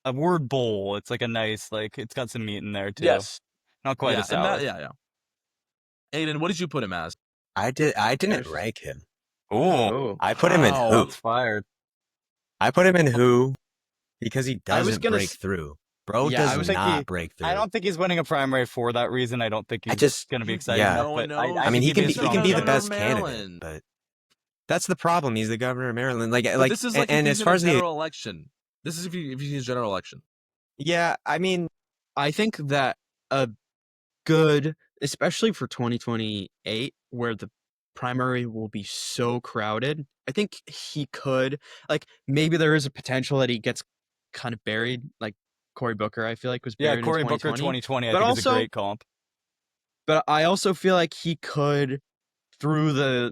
a word bowl. It's like a nice, like it's got some meat in there too. yes, Not quite yeah, a salad. yeah. Aiden, what did you put him as? I didn't rank him. Oh, I put him in Wow. who? that's fired. I put him in who because he I was doesn't gonna break s- through. Bro Yeah, I does was thinking- not break through. I don't think he's winning a primary for that reason. I don't think he's I just- going to be exciting yeah. enough. No but one knows. I mean, he think can he'd be a the strong best Maryland. candidate, but That's the problem. He's the governor of Maryland. But this is like and if as he's far in a as the general election. This is if he's a general election. yeah, I mean, I think that a good, especially for 2028, where the primary will be so crowded, I think he could, like, maybe there is a potential that he gets kind of buried, like Cory Booker, I feel like, was Yeah, buried Cory in Booker 2020. 2020, I But think is a also, great comp. but I also feel like he could, through the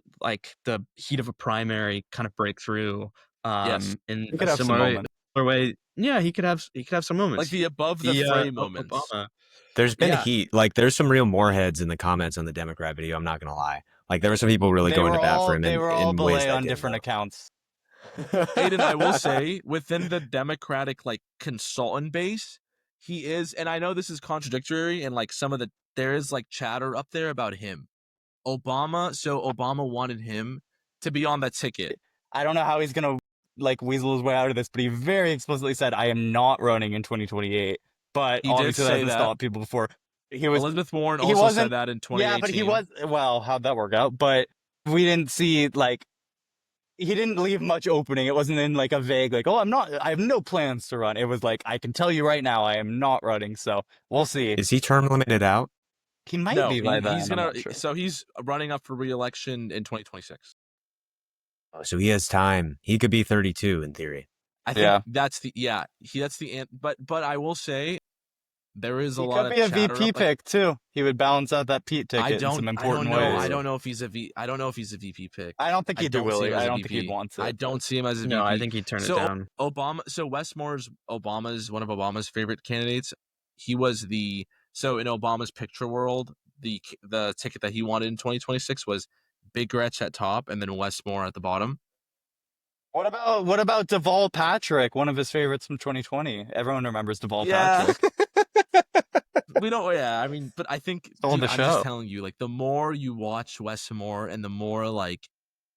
heat of a primary, kind of break through Yes. in He a could have some moments. similar way. Yeah, he could have some moments. Like the above the fray moments. Obama. there's been Yeah. heat. Like, there's some real moreheads in the comments on the Democrat video. I'm not gonna lie. Like, there were some people really going to bat for him They were all in ways belay that on didn't, different though. accounts. Aidan, I will say, within the Democratic like consultant base, he is, and I know this is contradictory, and like there is like chatter up there about him. Obama wanted him to be on that ticket. I don't know how he's gonna like weasel his way out of this, but he very explicitly said, "I am not running in 2028." But He did obviously that say hasn't that. stopped people before. He was Elizabeth Warren he also wasn't- said that in 2018. Yeah, but he was. Well, how'd that work out? But we didn't see like he didn't leave much opening. It wasn't in like a vague like, "Oh, I'm not. I have no plans to run." It was like, "I can tell you right now, I am not running." So we'll see. Is he term limited out? He might No, be by then. he's I'm gonna. not sure. So he's running up for re-election in 2026. Oh, so he has time. He could be 32 in theory. I think Yeah. that's the but I will say there is a He lot could of be a chatter VP up, like, pick too. He would balance out that Pete ticket in some important ways. I don't know if he's a VP pick. I don't think he'd do don't see Willie. him as I a don't think VP. he'd want to. I don't see him as a VP. No, I think he'd turn it down. Obama's one of Obama's favorite candidates. He was in Obama's picture world, the ticket that he wanted in 2026 was Big Gretch at top and then Westmore at the bottom. What about Deval Patrick, one of his favorites from 2020? Everyone remembers Deval Yeah. Patrick. We don't. Yeah, I mean, but I think On the I'm show. just telling you, like the more you watch Westmore and the more like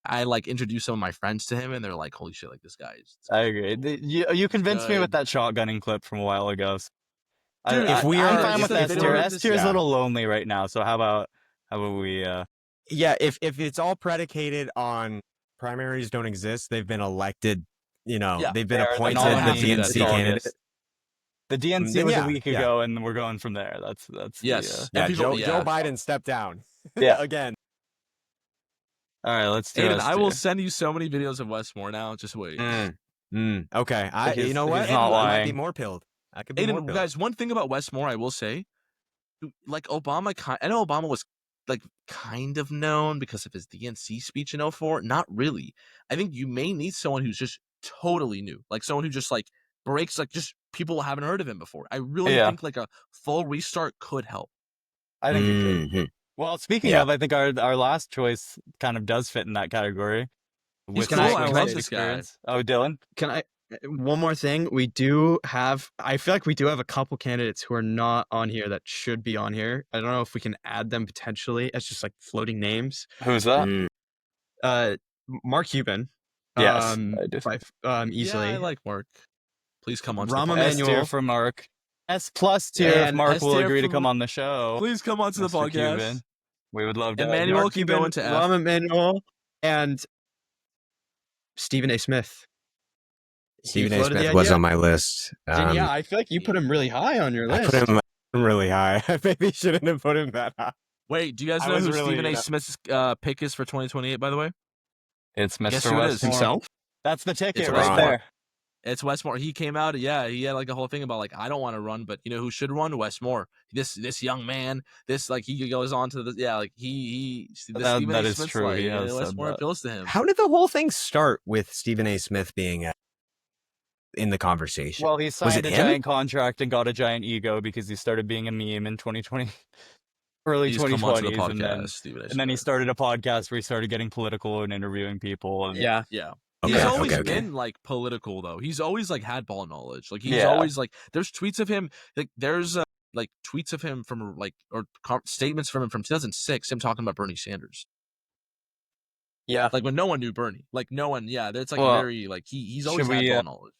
I like introduce some of my friends to him, and they're like, "Holy shit, like this guy is." I agree. You convinced me with good. that shotgunning clip from a while ago. Dude, I'm fine with the S video tier. of S this- tier is a yeah. little lonely right now. So how about we? Yeah, if it's all predicated on primaries don't exist, they've been elected. You know, Yeah, they've been they're the appointed nominees, the that's DNC all it candidate. is. The DNC Then was yeah, a week yeah. ago, and we're going from there. That's Yes. Yeah, And people- Joe Biden stepped down. Yeah. Again. All right, let's do Aidan, S I will tier. send you so many videos of Westmore now. Just wait. Okay. You know what? He's not I might be lying. more pilled. I could be more Aidan, pilled. guys, one thing about Westmore, I will say, like Obama, I know Obama was like kind of known because of his DNC speech in 2004. Not really. I think you may need someone who's just totally new, like someone who just like breaks, like just people haven't heard of him before. I really Yeah. think like a full restart could help. I think you could. Mhm. Well, speaking Yeah. of, I think our last choice kind of does fit in that category. He's with cool. his I swing love state this guy. experience. Oh, Dylan. Can I? One more thing, I feel like we do have a couple candidates who are not on here that should be on here. I don't know if we can add them potentially as just like floating names. Who's that? Mark Cuban. Yes, I do. Easily. Yeah, I like Mark. Please come on. Rahm to the S podcast. tier Emmanuel. for Mark. S plus tier if And Mark S will tier agree to for- come on the show. Please come on to the Mr. podcast. Cuban. We would love to. have you. Emmanuel Mark can go Cuban, into F. Rahm Emmanuel, and Stephen A. Smith. Stephen He A. floated the Smith was idea. on my list. Yeah, I feel like you put him really high on your I list. put him really high. I maybe shouldn't have put him that high. Wait, do you guys I know was who really, Stephen A. you know- Smith's pick is for 2028? By the way, It's Mr. Guess who it is? Westmore. Himself? That's the ticket It's right Ron. there. it's Westmore. He came out. Yeah, he had like a whole thing about like I don't want to run, but you know who should run? Westmore. This young man. This like he goes on to the like he Stephen That A. is Smith's true. like He has said Westmore that. appeals to him. How did the whole thing start with Stephen A. Smith being in the conversation? Well, he signed it a him? giant contract and got a giant ego because he started being a meme in 2020, early He's come onto the 2020s, and podcast, Stephen A. then he Smith. started a podcast where he started getting political and interviewing people. And Yeah. Yeah. Okay, He's always okay. been like political though. He's always like had ball knowledge. Like he's Yeah. always like there's tweets of him like there's like tweets of him from like or statements from him from 2006 him talking about Bernie Sanders. Yeah. Like when no one knew Bernie. Like no one that's like Well, very like he's always should had we, ball knowledge.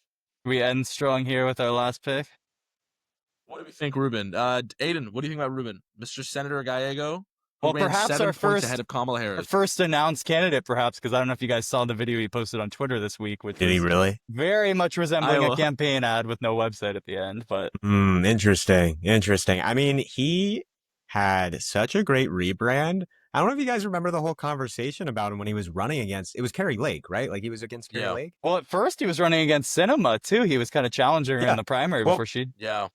we end strong here with our last pick. What do we think, Ruben? Aidan, what do you think about Ruben? Mr. Senator Gallego who Well, ran perhaps 7 our points ahead of Kamala our Harris. first announced candidate, perhaps, because I don't know if you guys saw the video he posted on Twitter this week, which Did he was really? very much resembling a Iowa. campaign ad with no website at the end. But Interesting. I mean, he had such a great rebrand. I don't know if you guys remember the whole conversation about him when he was running against, it was Carrie Lake, right? Like he was against Carrie Yeah. Lake. well, at first he was running against Cinema too. He was kind of challenging her Yeah. in the primary Well, before she. Yeah.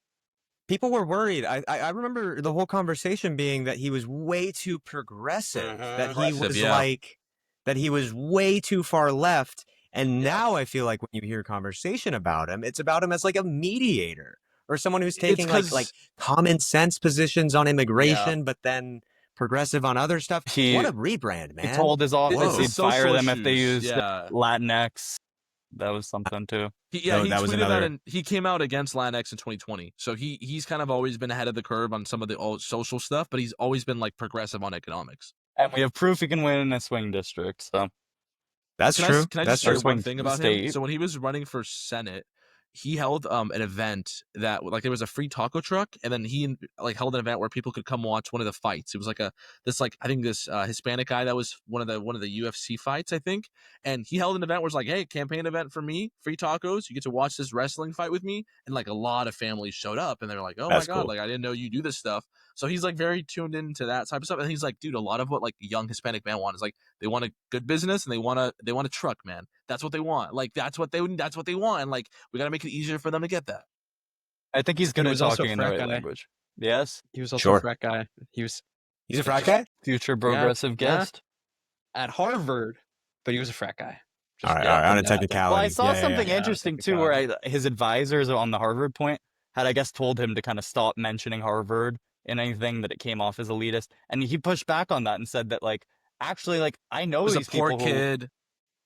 People were worried. I remember the whole conversation being that he was way too progressive, that he Progressive, was yeah. like, that he was way too far left. And now I feel like when you hear conversation about him, it's about him as like a mediator or someone who's taking like 'cause- common sense positions on immigration, but then progressive on other stuff. He- What a rebrand, man. He told his office Whoa. he'd fire Social them if they issues, used yeah. Latinx. That was something too. He that was tweeted that, another- and he came out against Latinx in 2020. So he's kind of always been ahead of the curve on some of the old social stuff, but he's always been like progressive on economics. And we have proof he can win in a swing district. So That's Can true. I That's just share true. one Swing thing about him? state. So when he was running for Senate, he held an event that like there was a free taco truck, and then he like held an event where people could come watch one of the fights. It was like this Hispanic guy that was one of the UFC fights, I think, and he held an event where it's like, hey, campaign event for me, free tacos. You get to watch this wrestling fight with me, and like a lot of families showed up, and they're like, oh That's my god, cool. like I didn't know you do this stuff. So he's like very tuned into that type of stuff, and he's like, dude, a lot of what like young Hispanic men want is like they want a good business and they want a truck, man. That's what they want. Like that's what they want, and like we gotta make it easier for them to get that. I think he's good He at was also talking in the frat right guy. language. Yes, He was also Sure. a frat guy. He was He's a frat guy? future progressive yeah. guest. at Harvard, but he was a frat guy. All right, yeah, on a putting that out there. technicality. Well, I saw Yeah, something yeah. interesting too, where his advisors on the Harvard point had, I guess, told him to kind of stop mentioning Harvard in anything that it came off as elitist, and he pushed back on that and said that, like, actually, like, I know He was these a poor people who, kid.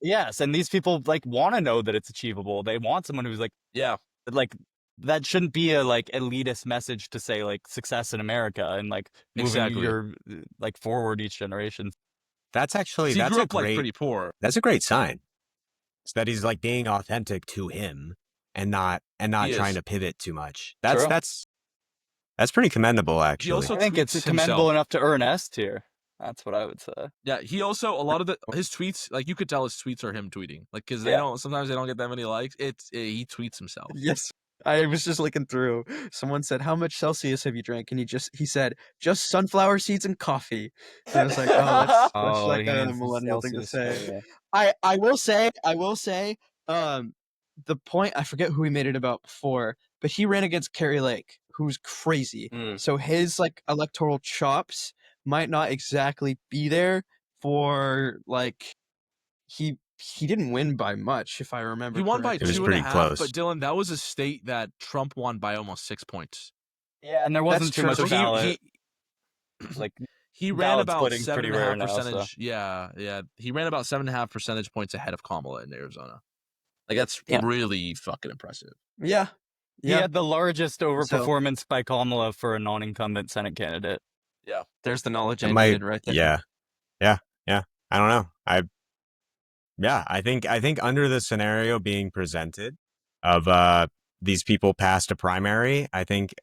yes, and these people like want to know that it's achievable. They want someone who's Yeah, like that shouldn't be a like elitist message to say like success in America and like moving Exactly. your like forward each generation. That's actually, he that's grew a up like great, pretty poor. that's a great sign. It's that he's like being authentic to him and not He trying is. to pivot too much. That's, True. that's pretty commendable, actually. also I think it's tweets commendable himself. enough to earn S tier. That's what I would say. Yeah, he also a lot of his tweets, like you could tell his tweets are him tweeting, like because they Yeah. don't sometimes they don't get that many likes. He tweets himself. Yes. I was just looking through. Someone said, "How much Celsius have you drank?" And he said, "Just sunflower seeds and coffee." And I was like, "Oh, that's Oh, like he a needs the millennial thing to Celsius, say." yeah. I will say, the point, I forget who he made it about before, but he ran against Carrie Lake, who's crazy. Mm. So his like electoral chops might not exactly be there for like he didn't win by much, if I remember. He won by It was 2.5, pretty close. but Dylan, that was a state that Trump won by almost 6 points. Yeah, and there wasn't too true. much So ballot. Like He ran Ballot about splitting's pretty rare 7.5 now, so. percentage. Yeah. He ran about 7.5 percentage points ahead of Kamala in Arizona. Like that's Yeah. really fucking impressive. Yeah. he had the largest So- overperformance by Kamala for a non-incumbent Senate candidate. There's the knowledge It I might- needed right there. Yeah. I don't know. I think under the scenario being presented of these people passed a primary, I think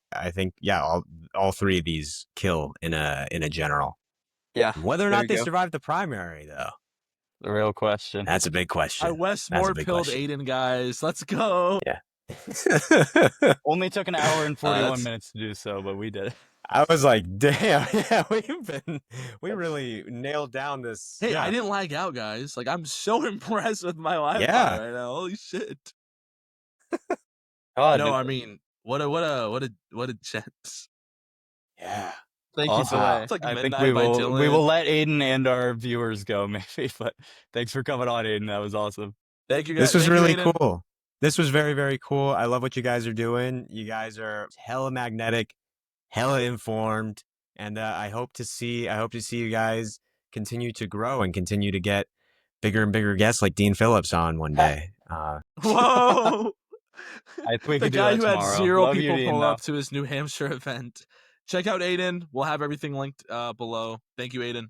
all three of these kill in a general. Yeah. Whether or There not you they go. survive the primary, though, The real question. that's a big question. I That's a Westmore big pilled question. Aiden, guys. Let's go. Only took an hour and 41 that's- minutes to do so, but we did it. I was like, damn, yeah, we really nailed down this. Hey, yeah. I didn't lag out, guys. Like I'm so impressed with my Wi-Fi Yeah. right now. Holy shit. God, No, I mean, what a chance. Yeah. Thank awesome. you, Delay. It's like I think midnight we by will Dylan. let Aiden and our viewers go maybe, but thanks for coming on, Aiden. That was awesome. Thank you guys. This was Thank you, really Aiden. cool. This was very, very cool. I love what you guys are doing. You guys are hella magnetic, hella informed, and I hope to see you guys continue to grow and continue to get bigger and bigger guests like Dean Phillips on one day. Whoa. I think we The can do guy that who had tomorrow. 0 Love you, people Dean, pull though. up to his New Hampshire event. Check out Aiden. We'll have everything linked below. Thank you, Aiden.